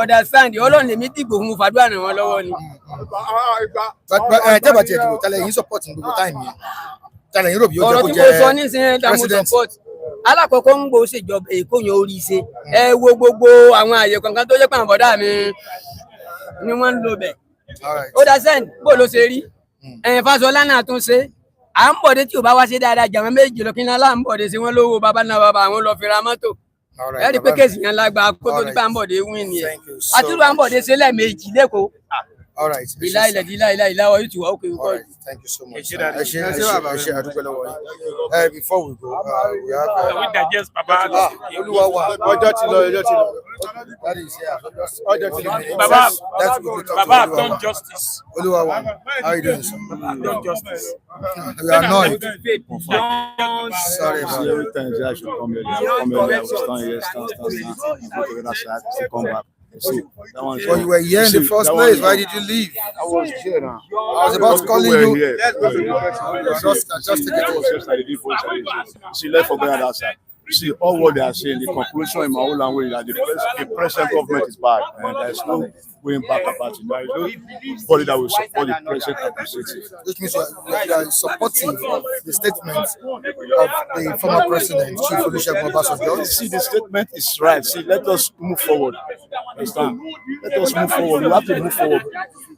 understand Ọlọ́run mi dìbò fún mo fàdúrà ràn wọ́n lọ́wọ́ ni. tẹ́bà tiẹ̀ dìbò tẹ́lẹ̀ yín support ní gbogbo táìmù yẹn tẹ́lẹ̀ yín rò bí ó jẹ́ kó jẹ́ ọ̀rọ̀ tí mo sọ nísìnyẹn tá mo support alákọ̀ọ́kọ́ ń gbọ́ ṣèjọba Èkó yẹn orí ṣe ẹ wo gbogbo àwọn àyè kankan tó jẹ́ pé àwọn bọ̀dá mi ni wọ́n ń lo bẹ̀ ó dá sẹ́ǹd bó ló ṣe rí Fáṣọlá náà tún ṣe à ń bọ̀dé tí ò bá wá ṣe dáadáa jàmọ́ méjì lọ kí n lá ń bọ̀dé sí wọn lówó bàbá náà bàbá àwọn lọ fi ra mọ́tò ẹ rí pé kéèsì yẹn lágbára kó tó dípà ń bọ̀dé win ni ẹ àtúrò à ń bọ̀dé ṣe lẹ́ẹ̀mejì lẹ́kọ̀ọ́ all right ìlà wa yóò ti wà ókè kọ́. Thank you so much. Before we go, we have. We digest Baba. Ọjọ́ ti lọ. That is Baba have done justice. Oluwawa, how are you doing, sir? Done justice. We are annoyed. Sorry, See, every time I should come here, I will stand here, stand. Go to the other side, still come back. See, that one. Well, you were here in the first place. Why did you leave? I was here now. I was about calling you. Just take it. See, let's forget that side. See, all what they are saying, the conclusion in my own language is that the present government is bad, and there's no going back about it. There is nobody that will support the present capacity. Which means you are supportive of the statement of the former president, Chief Olusegun Obasanjo. See, the statement is right. See, let us move forward. Understand? Let us move forward. We have to move forward.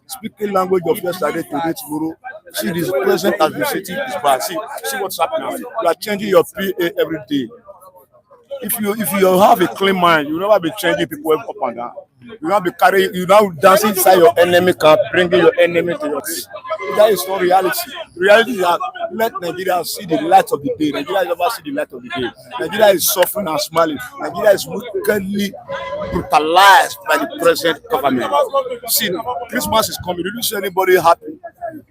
Speaking language of yesterday, today, tomorrow. See, this present administrative is bad. See what's happening. You are changing your PA every day. If you have a clean mind, you will never be changing people up and down. You will not be carrying, you now dancing inside your enemy camp, bringing your enemy to your team. That is not reality. Reality is that let Nigeria see the light of the day. Nigeria never see the light of the day. Nigeria is suffering and smiling. Nigeria is wickedly brutalized by the present government. See, Christmas is coming. Did you see anybody happy?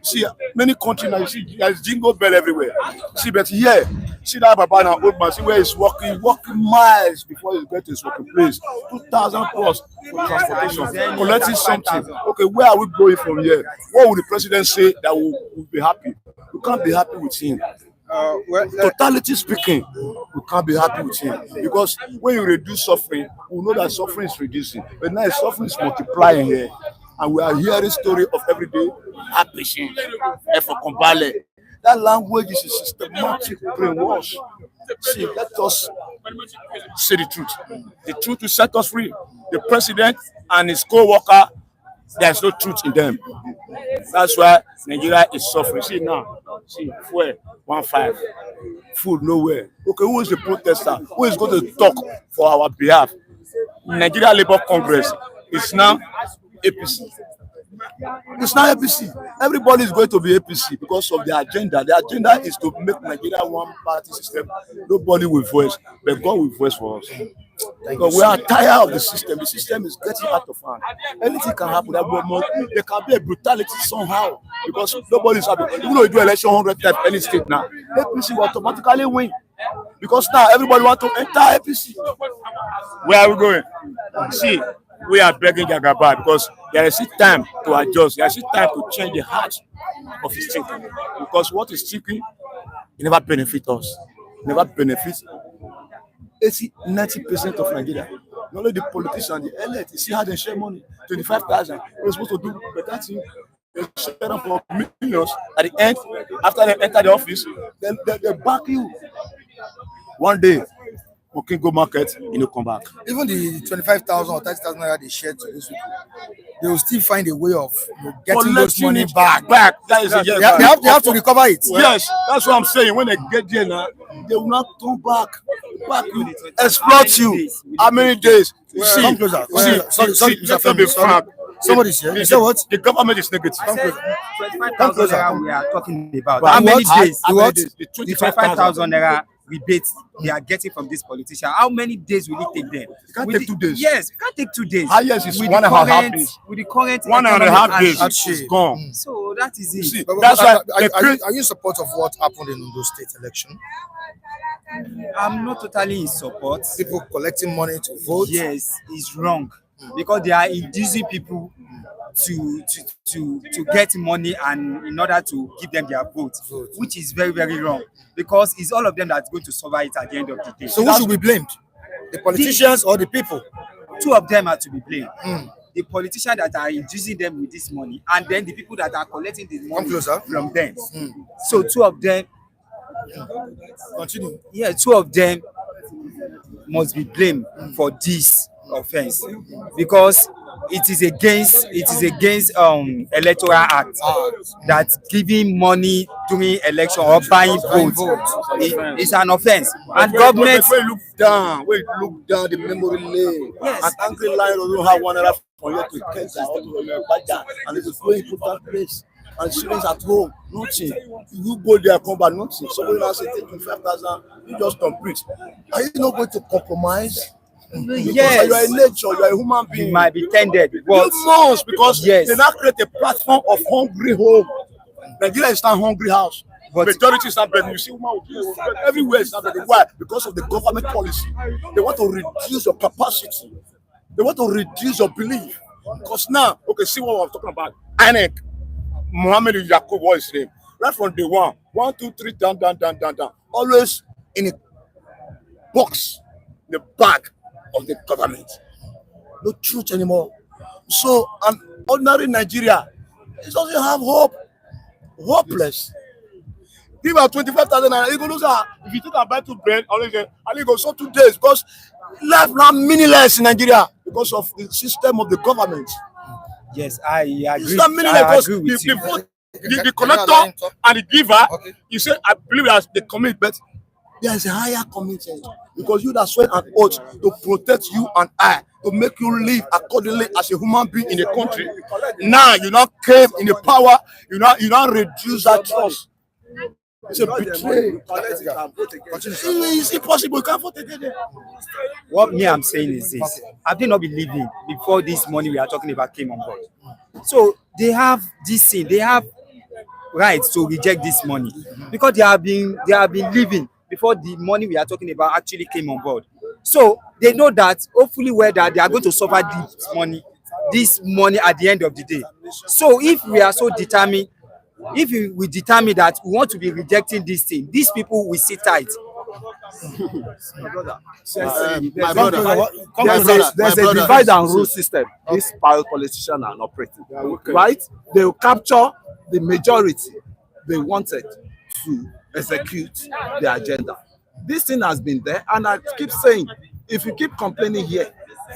See, many countries now, you see, there's jingle bell everywhere. See, but here, see that Baba and old man, see where he's walking miles before he gets to his working place. 2,000 plus for transportation, collecting something. Okay, where are we going from here? What would the president say that will be happy? We can't be happy with him. Totality speaking, we can't be happy with him because when you reduce suffering, we know that suffering is reducing, but now suffering is multiplying here. And we are hearing story of everyday patient, effort combale. That language is a systematic brainwash. See, let us say the truth. The truth will set us free. The president and his co-worker there's no truth in them. That's why Nigeria is suffering. See now, see fuel 1.5, food nowhere. Okay, who is the protester? Who is going to talk for our behalf? Nigeria Labour Congress is now APC. It's not APC. Everybody is going to be APC because of their agenda. The agenda is to make Nigeria one party system. Nobody will voice, but God will voice for us. Because we are tired of the system. The system is getting out of hand. Anything can happen. There can be a brutality somehow because nobody is happy. Even though you do election 100 times any state now, APC will automatically win. Because now everybody wants to enter APC. Where are we going? See, we are begging Jagaba because there is still time to adjust. There is still time to change the heart of his thinking. Because what is thinking, it never benefits us. It never benefits 80-90% of Nigeria. Not only the politicians, the elite, you see how they share money. 25,000. We're supposed to do better thing. They share them for millions. At the end, after they enter the office, they back you. One day, we can go market, come back. Even the 25,000 or 30,000 naira they share to those people, they will still find a way of getting those money back. That is They have to recover it. Yes, that's what I'm saying. When they get there now, they will not come back. Exploit you. How many days? You see, Come closer. sorry, Mr. Femi, somebody's here. You say what? The government is negative. Come closer. 25,000 naira we are talking about. But How many what? days? What? The 25,000 naira rebate they are getting from this politician. How many days will it take them? It can't take 2 days. Yes, it can't take 2 days. Highest is With 1.5 days. With the current 1.5 days hardship. is gone. So that is it. See, But that's why are you in support of what happened in Ondo State election? I'm not totally in support. People collecting money to vote. Yes, it's wrong because they are inducing people to get money and in order to give them their vote, which is very, very wrong because it's all of them that's going to suffer it at the end of the day. So who should be blamed? The politicians or the people? Two of them are to be blamed. The politicians that are inducing them with this money and then the people that are collecting the money from them. So two of them, Continue. yeah, two of them must be blamed for this offense because it is against electoral act that giving money during election or buying votes is an offense and government look down the memory lane. Yes. An angry lion don't have 1 naira for you to catch and it's a very important place. And students at home, nothing. You go there, come back, nothing. Somebody now say take 25,000, you just complete. Are you not going to compromise? Yes, You are a nature, you are a human being. you might be tended, but You must, because yes. they now create a platform of hungry home. Nigeria is not hungry house. But majority is not begging. You see, everywhere is not begging. Why? Because of the government policy. They want to reduce your capacity. They want to reduce your belief. Because now, okay, see what I'm talking about. INEC, Mohammed Yakub, what is his name? Right from day one, 1, 2, 3, down. Always in a box, in the bag of the government. No truth anymore. So, an ordinary Nigeria, it doesn't have hope. Hopeless. Give her 25,000 naira. You go lose her. If you take a buy 2 bread, I'll go so 2 days because life now meaningless in Nigeria because of the system of the government. yes, I agree. It's not meaningless I because agree with you. the collector and the giver, you say, I believe that's the commit, but there is a higher commitment because you that swear an oath to protect you and I, to make you live accordingly as a human being in the country. Now you not came in the power, you not reduce that trust. It's a betrayal. It's impossible. You can't vote again. What me I'm saying is this: have they not been living before this money we are talking about came on board? So they have this thing, they have rights to reject this money because they have been living before the money we are talking about actually came on board. So they know that hopefully that they are going to suffer this money at the end of the day. So if we are so determined, if we determine that we want to be rejecting this thing, these people will sit tight. My brother, there's a divide and rule system. These politicians are operating, right? They will capture the majority they wanted to execute the agenda. This thing has been there, and I keep saying, if you keep complaining here,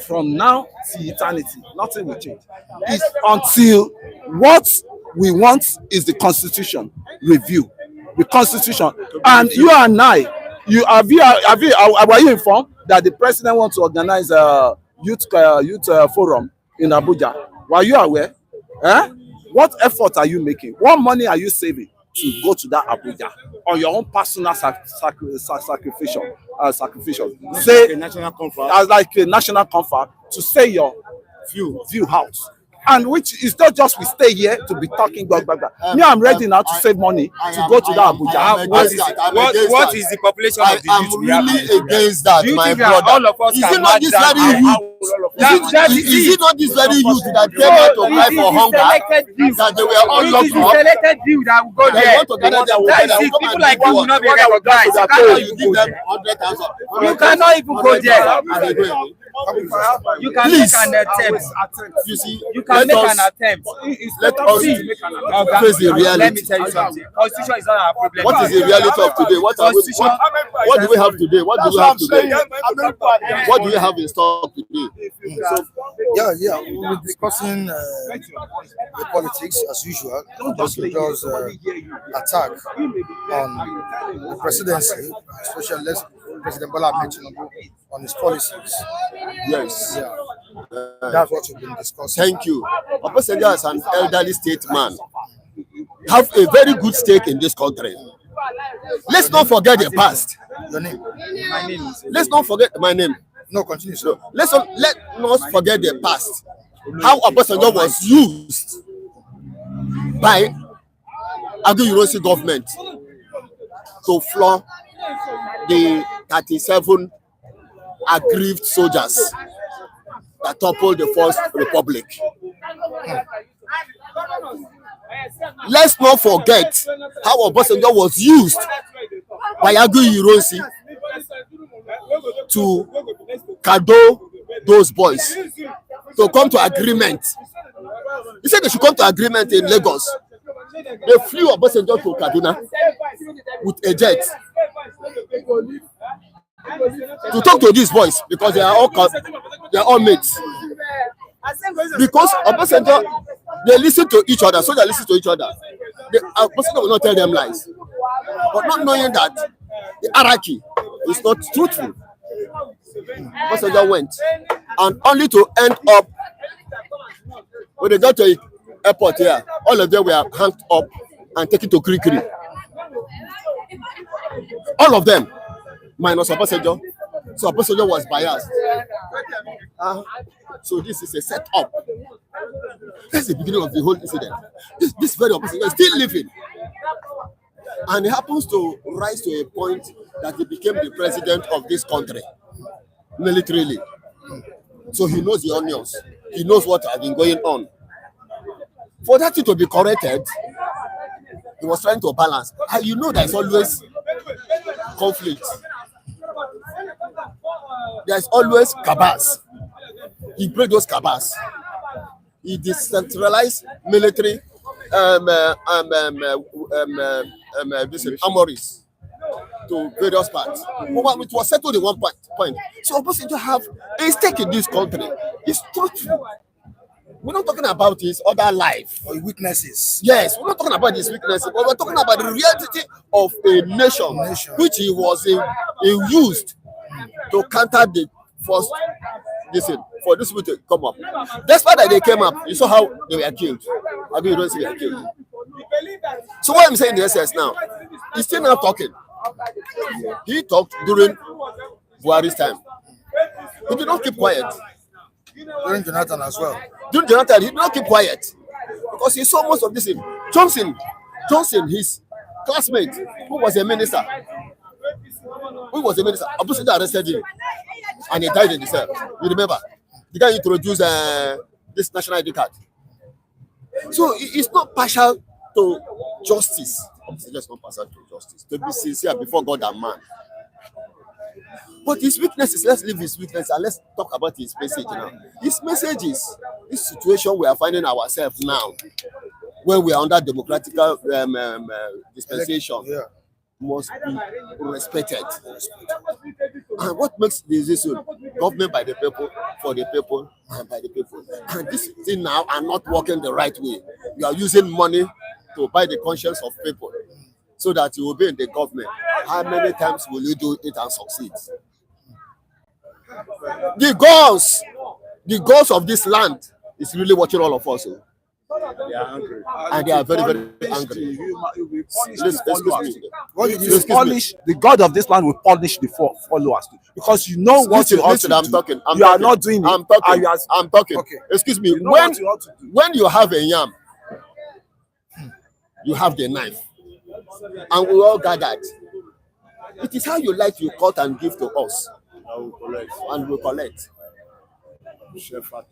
from now to eternity, nothing will change. It's until what we want is the constitution review. The constitution. And you and I, were you informed that the president wants to organize a youth forum in Abuja? Were you aware? Eh? What effort are you making? What money are you saving to go to that Abuja on your own personal sacrificial? Say a national conference. as like a national conference to say your view out. And which is not just we stay here to be talking blah, blah, blah. Me, I'm ready now to save money to go to that Abuja. What is the population of the youth? I'm really against that, my brother. All of us Is it not this very youth? Is it not this very youth that came out to cry for hunger? That they were all locked It is the up? selected view that will go They there. want to gather their That is it. People like you will not be recognized. You cannot even go there. You can make an attempt. You see, You can make an attempt. let us face the Let me reality. tell you something. Constitution is not our problem. What is the reality of today? What do we have today? What do we have today? What do we have in stock today? So yeah, we'll be discussing the politics as usual. Just because attack on the presidency, especially President Bola Ahmed Tinubu on his policies. Yes. Yeah, that's what we've been discussing. Thank you. Obasanjo as an elderly statesman have a very good stake in this country. Let's not forget the past. Your name? My name is. Let's not forget my name. No, continue. So, Let not forget the past. How Obasanjo was used by Agui Ironsi government to floor the 37 aggrieved soldiers that toppled the First Republic. Let's not forget how Obasanjo was used by Agui Ironsi to cajole those boys to come to agreement. He said they should come to agreement in Lagos. They flew Obasanjo to Kaduna with a jet to talk to these boys because they are all mates. Because Obasanjo, they listen to each other, so they listen to each other. Obasanjo will not tell them lies, but not knowing that the hierarchy is not truthful. Obasanjo went, and only to end up when they got to the airport here, all of them were hanged up and taken to Kirikiri. All of them, minus Obasanjo. So Obasanjo was biased. So this is a setup. That's the beginning of the whole incident. This very Obasanjo is still living. And he happens to rise to a point that he became the president of this country, militarily. So he knows the onions. He knows what has been going on. For that thing to be corrected, he was trying to balance. And you know there's always conflict. There's always cabals. He break those cabals. He decentralized military armories to various parts. It was settled in one point. So Obasanjo have a stake in this country. It's truthful. We're not talking about his other life or weaknesses. Yes, we're not talking about his weaknesses, but we're talking about the reality of a nation. Which he was used to counter the first for this people to come up. Despite that they came up, you saw how they were killed. I mean, you don't see they were killed. So what I'm saying in the essence now, he's still not talking. He talked during Buhari's time. He did not keep quiet. During Jonathan as well. During Jonathan, he did not keep quiet because he saw most of this. Johnson, his classmate, who was a minister, Obasanjo arrested him, and he died in the cell. You remember? The guy introduced this national ID card. So it's not partial to justice. It's just not partial to justice. To be sincere before God and man. But his weaknesses, let's leave his weakness and let's talk about his message now. His message is this situation we are finding ourselves now, when we are under democratic dispensation. must be respected. And what makes the decision? Government by the people, for the people, and by the people. And this thing now are not working the right way. You are using money to buy the conscience of people so that you will be in the government. How many times will you do it and succeed? The gods of this land is really watching all of us. They are angry. And they are very, very angry. You will punish Excuse the followers. me. The God of this land will punish the followers because you know what you ought to do. I'm talking. You are not doing it. I'm talking. And you are, I'm talking. Okay. Excuse me. You know what you ought to do. When you have a yam, you have the knife, and we all gathered. It is how you like you cut and give to us, and we collect.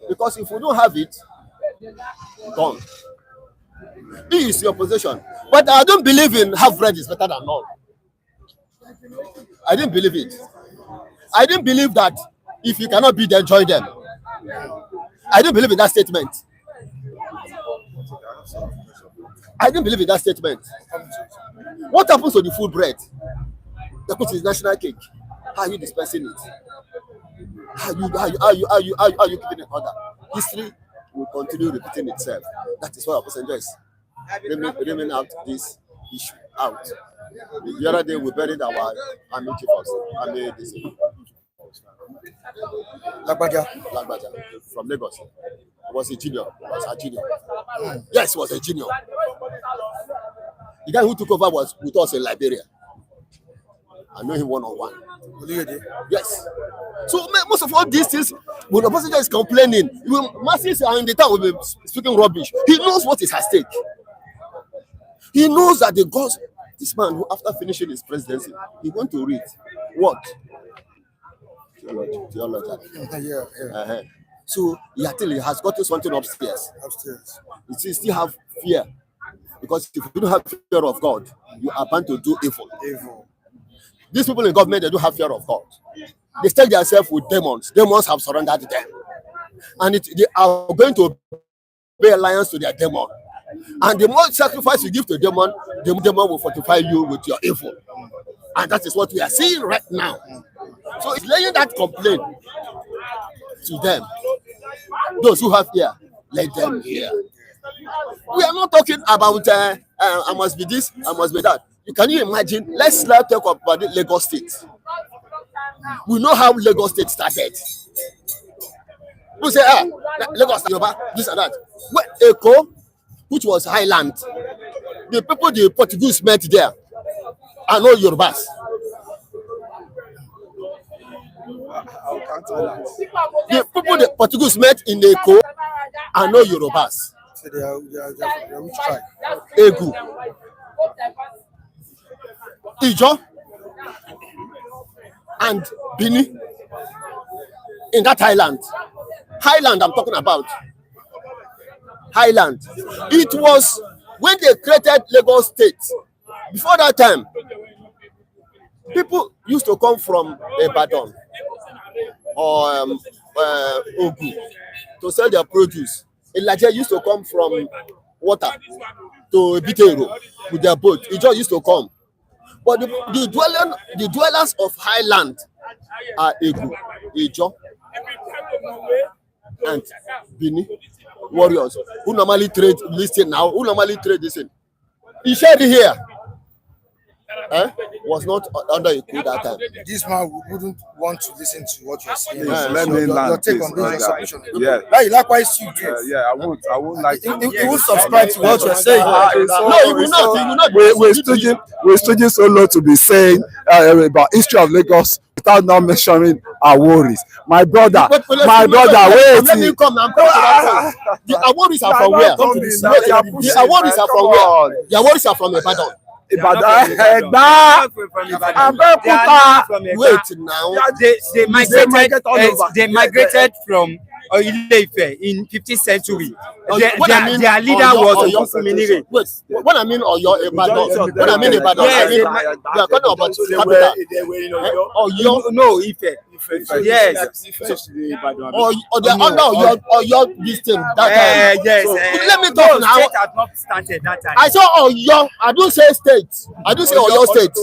Because if we don't have it, gone. This is your possession. But I don't believe in half bread is better than none. I didn't believe it. I didn't believe that if you cannot beat them, join them. I didn't believe in that statement. I didn't believe in that statement. What happens to the food bread? That put is national cake. How are you dispensing it? How are you keeping it under? History will continue repeating itself. That is why Obasanjo is bringing out this issue out. The other day we buried our army chief army Lagbaja from Lagos. He was a junior. Yes, he was a junior. The guy who took over was with us in Liberia. I know him one-on-one. Yes. So most of all these things, when the president is complaining, masses are in the town will be speaking rubbish. He knows what is at stake. He knows that the gods, this man who after finishing his presidency, he went to read what? Theology. Yeah. So he has gotten something upstairs. He still have fear. Because if you don't have fear of God, you are bound to do evil. These people in government, they don't have fear of God. They stake themselves with demons. Demons have surrendered them. And they are going to pay alliance to their demon. And the more sacrifice you give to demon, the demon will fortify you with your evil. And that is what we are seeing right now. So it's laying that complaint to them. Those who have ear, let them hear. We are not talking about I must be this, I must be that. Can you imagine? Let's not talk about the Lagos State. We know how Lagos State started. We say, Lagos, this and that. Well, Eko, which was Highland, the people the Portuguese met there are no Yorubas. The people the Portuguese met in Eko are no Yorubas. So they are which tribe? Egu. Ijo and Bini in that highland I'm talking about. Highland. It was when they created Lagos State. Before that time, people used to come from Ibadan or Ogun to sell their produce. Elijah used to come from water to Ebitero with their boat. Ijo used to come. But the dwellers of Highland are Egu, Ijo, and Bini warriors who normally trade this in. Ishedi here was not under Eku that time. This man wouldn't want to listen to what you're saying. Let me land. Your take on this submission. Yeah. Likewise, you too. Yeah, I won't like. He won't subscribe to what you're saying. No, he will not. We're studying so low to be saying about history of Lagos without not mentioning our worries. My brother, wait. Let me come. I'm coming to that point. The Aworis are from where? The Aworis are from where? The Aworis are from Ibadan. Wait now. They migrated from Ile-Ife in 15th century. What I mean, Their leader was Ogunfunminire. Wait, when I mean Oyo, Ibadan, when I mean Ibadan, Yes, I mean, we are talking about capital. Oyo, No, Ife. Yes. or they are under Oyo this thing that time. Yes. So, let me talk now. State had not started that time. I saw Oyo. I don't say state. I don't say Oyo state.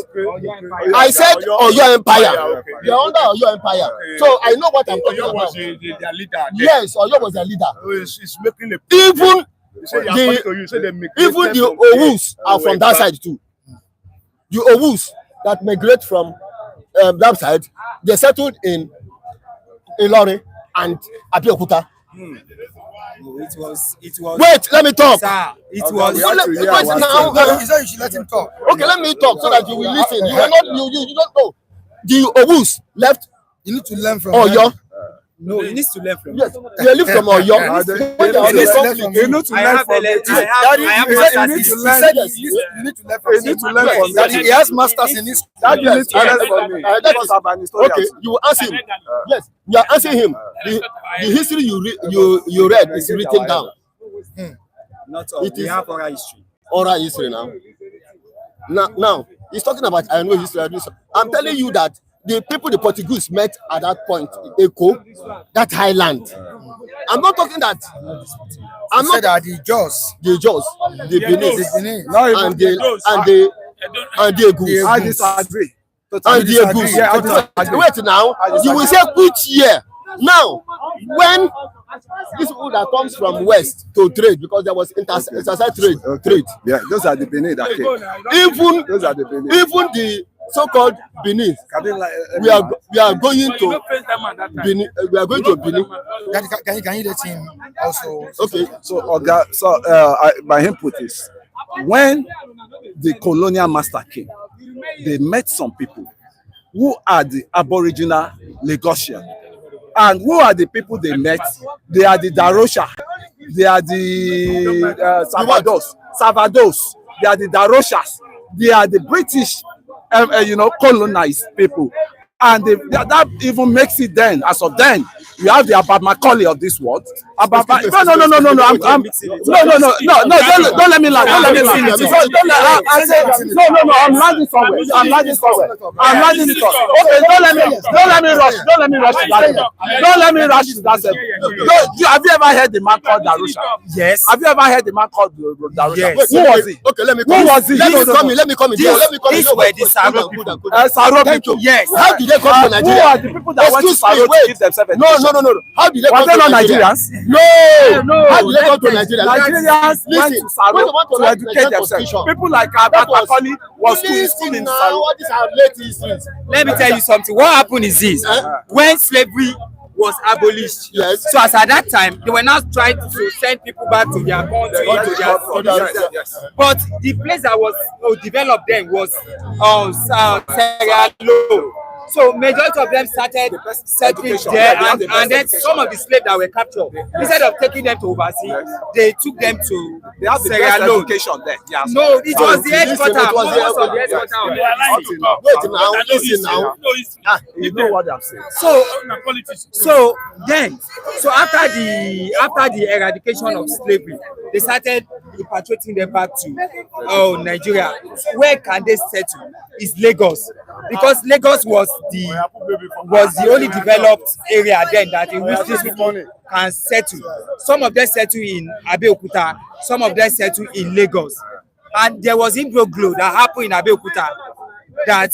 I said Oyo Empire. They are under Oyo Empire. So I know what I'm talking about. Their leader. Yes, Oyo was their leader. It's making a Even the the Owus are from that side too. The Owus that migrate from that side, they settled in Ilori and Abeokuta. It was. Wait, let me talk. Sir, it was. Wait now. He said you should let him talk. Okay, let me talk so that you will listen. You are not you don't know. The Owus left You need to learn from Oyo. No, he needs to learn from. Yes, they live from Oyo. When they are from You need to I learn have from it. I have masters in You need to learn from You need to learn from that it. he has masters in this. That you need to learn from me. Because I'm an historian. Okay, you will ask him. Yes, you are asking him. The history you read is written down. Not all. We have oral history. Oral history now. Now he's talking about I know history. I'm telling you that the people the Portuguese met at that point, Eko, that highland. I'm not talking that. I'm not that the Jaws, the Benin, and the Egus. I disagree. And the Egus. Yeah, Wait now, you will say which year? Now, when these people that comes from west to trade because there was interstate trade. Yeah, those are the Benin that came. Even Those are the Benin. even the so-called Benin, we are going to Benin. We are going to Benin. Can you let him also? Okay. My input is when the colonial master came, they met some people who are the Aboriginal Lagosian. And who are the people they met? They are the Darosha. They are the Savados. They are the Daroshas. They are the British, colonized people. And that even makes it then, as of then, you have the Abba Macaulay of this world. No. Don't let me lie. Don't let me lie. I'm landing somewhere. Okay, don't let me rush. Don't let me rush to that level. Have you ever heard the man called Darusha? Yes. Have you ever heard the man called Darusha? Yes. Who was he? Okay, let me Who was he? Let me come in. These were the Saro people. Saro people. Yes. How did they come to Nigeria? Who are the people that went to Saro to give themselves education? No. How did they come Were they to not Nigeria? Nigerians? No. How did they come to Nigeria? Nigerians went to Saro when they want to write educate Nigerian themselves. constitution, People like Macaulay was school in now. Saro. All these are late histories. Let me tell you something. What happened is this: when slavery was abolished, Yes. so as at that time, they were now trying to send people back to their country, to their cities. Yes. But the place that was developed then was Sierra Leone. So majority of them started settling there, and then some of the slaves that were captured, instead of taking them to overseas, they took them to They have the Sierra best Leone. education there. Yeah. No, it was the headquarters. It was the Most of the headquarters. Wait now, listen now. You know what I'm saying. So after the eradication of slavery, they started repatriating them back to Nigeria. Where can they settle? Is Lagos, because Lagos was the only developed area then that in which these people can settle. Some of them settle in Abeokuta, some of them settle in Lagos, and there was imbroglio that happened in Abeokuta that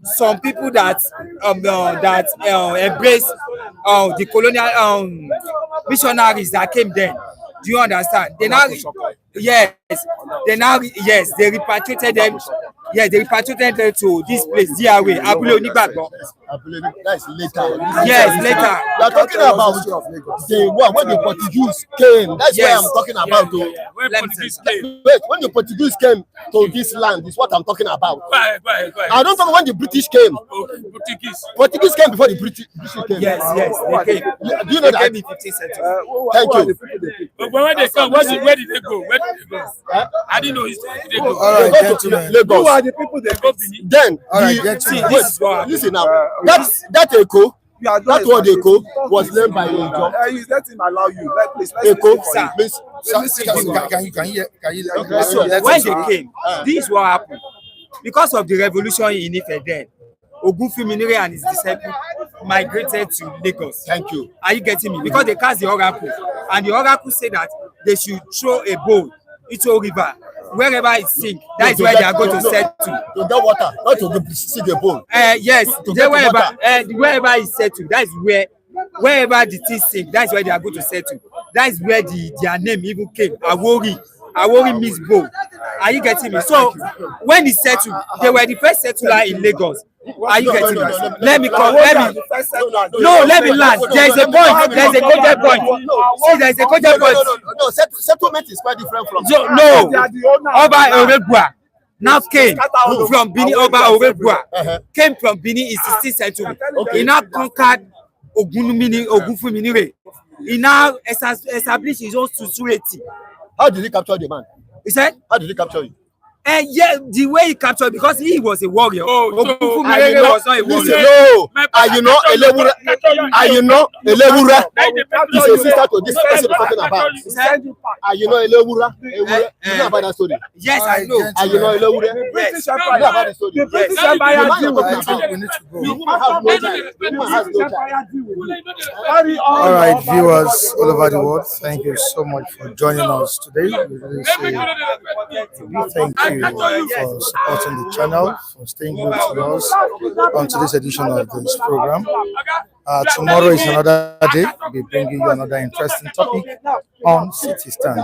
some people that embrace the colonial missionaries that came then. Do you understand? They repatriated them. Yes, they repatriated them to this place, DRA, Abule Onigbagbo. That's later. Yes, later. We are talking about when the Portuguese came. That's what I'm talking about. Wait, when the Portuguese came to this land, is what I'm talking about. I don't know when the British came. Portuguese came before the British came. Yes, they came. Do you know that? They came in 15th century. Thank you. But when they come, where did they go? I didn't know. Did they go? All right, gentlemen. Lagos. Who are the people they go? Then All right, gentlemen. listen now. That Eko, You are That word Eko was named by Ojo. Let him allow you. Let's Eko means Can you So let when us they came, this is what happened. Because of the revolution in Ife then, Ogunfunminire and his disciples migrated to Lagos. Thank you. Are you getting me? Because they cast the oracle, and the oracle said that they should throw a bowl into a river. Wherever it sinks, that is where they are going to settle. To get water, not to sink a bowl. Yes, water. wherever it settle, that is wherever the thing sink, that is where they are going to settle. That is where their name even came. Awori means bowl. Are you getting me? So when it settled, they were the first settler in Lagos. Are you getting me? Let me land. There is a point. There is a coded point. See, there is a coded point. No, settlement is quite different from. No, Oba Orebua now came from Benin. Oba Orebua came from Benin in 16th century. He now conquered Ogunfunminire. He now established his own society. How did he capture the man? He said, how did he capture you? Yeah, the way he captured, because he was a warrior. Ogunfunminire was not a warrior. No, Elewura is a sister to this person we're talking about. Elewura, you know about that story? Yes, I know. Elewura? Yes. You know about the story? Yes. The woman has no time. The woman has no time. All right, viewers all over the world, thank you so much for joining us today. We really say thank you for supporting the channel, for staying glued to us on today's edition of this program. Tomorrow is another day. We'll be bringing you another interesting topic on City Stand.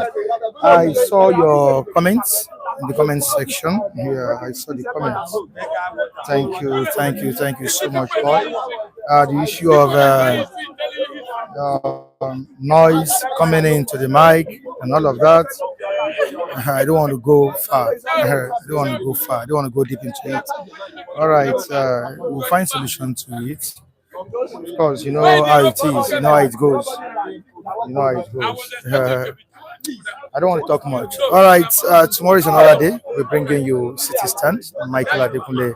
I saw your comments in the comment section. Here, I saw the comments. Thank you so much, Paul. The issue of noise coming into the mic and all of that. I don't want to go far. I don't want to go deep into it. All right, we'll find solution to it. Of course, you know how it is. You know how it goes. I don't want to talk much. All right, tomorrow is another day. We're bringing you City Stand. Michael Adekunle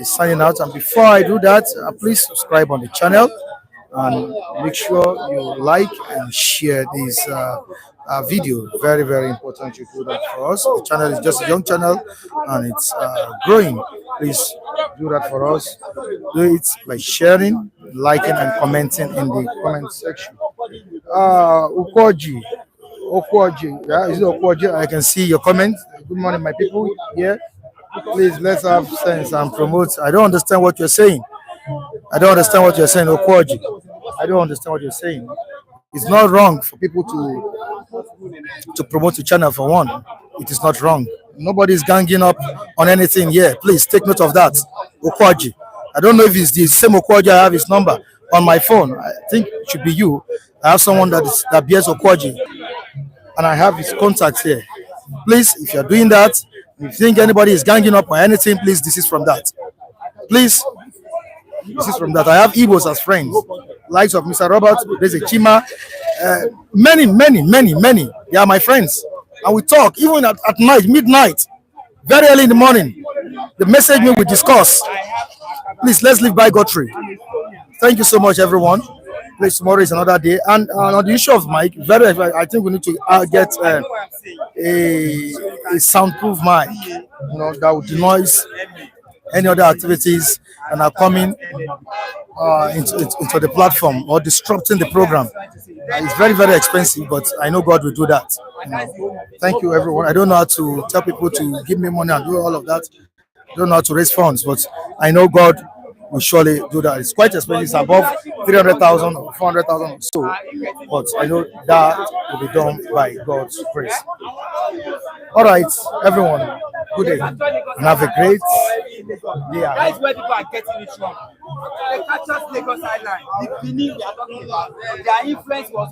is signing out. And before I do that, please subscribe on the channel and make sure you like and share this video. Very, very important you do that for us. The channel is just a young channel and it's growing. Please do that for us. Do it by sharing, liking, and commenting in the comment section. Okwoji, yeah, is it Okwoji? I can see your comment. Good morning, my people. Yeah, please let's have sense and promote. I don't understand what you're saying. Okwoji. I don't understand what you're saying. It's not wrong for people to promote the channel for one. It is not wrong. Nobody is ganging up on anything here. Please take note of that. Okwoji. I don't know if it's the same Okwoji. I have his number on my phone. I think it should be you. I have someone that bears Okwoji, and I have his contact here. Please, if you're doing that, if you think anybody is ganging up on anything, please desist from that. Please desist from that. I have Igbos as friends, likes of Mr. Robert, there's a Chima, many. They are my friends, and we talk even at night, midnight, very early in the morning. They message me with discourse. Please, let's live by God tree. Thank you so much, everyone. Please, tomorrow is another day. And on the issue of mic, I think we need to get a soundproof mic, that would denoise any other activities and are coming into the platform or disrupting the program. It's very, very expensive, but I know God will do that. Thank you, everyone. I don't know how to tell people to give me money and do all of that. I don't know how to raise funds, but I know God will surely do that. It's quite expensive. It's above 300,000 or 400,000 or so, but I know that will be done by God's grace. All right, everyone, good day and have a great day. That's where people are getting it wrong. They catch us Lagos Island. The Benin we are talking about, their influence was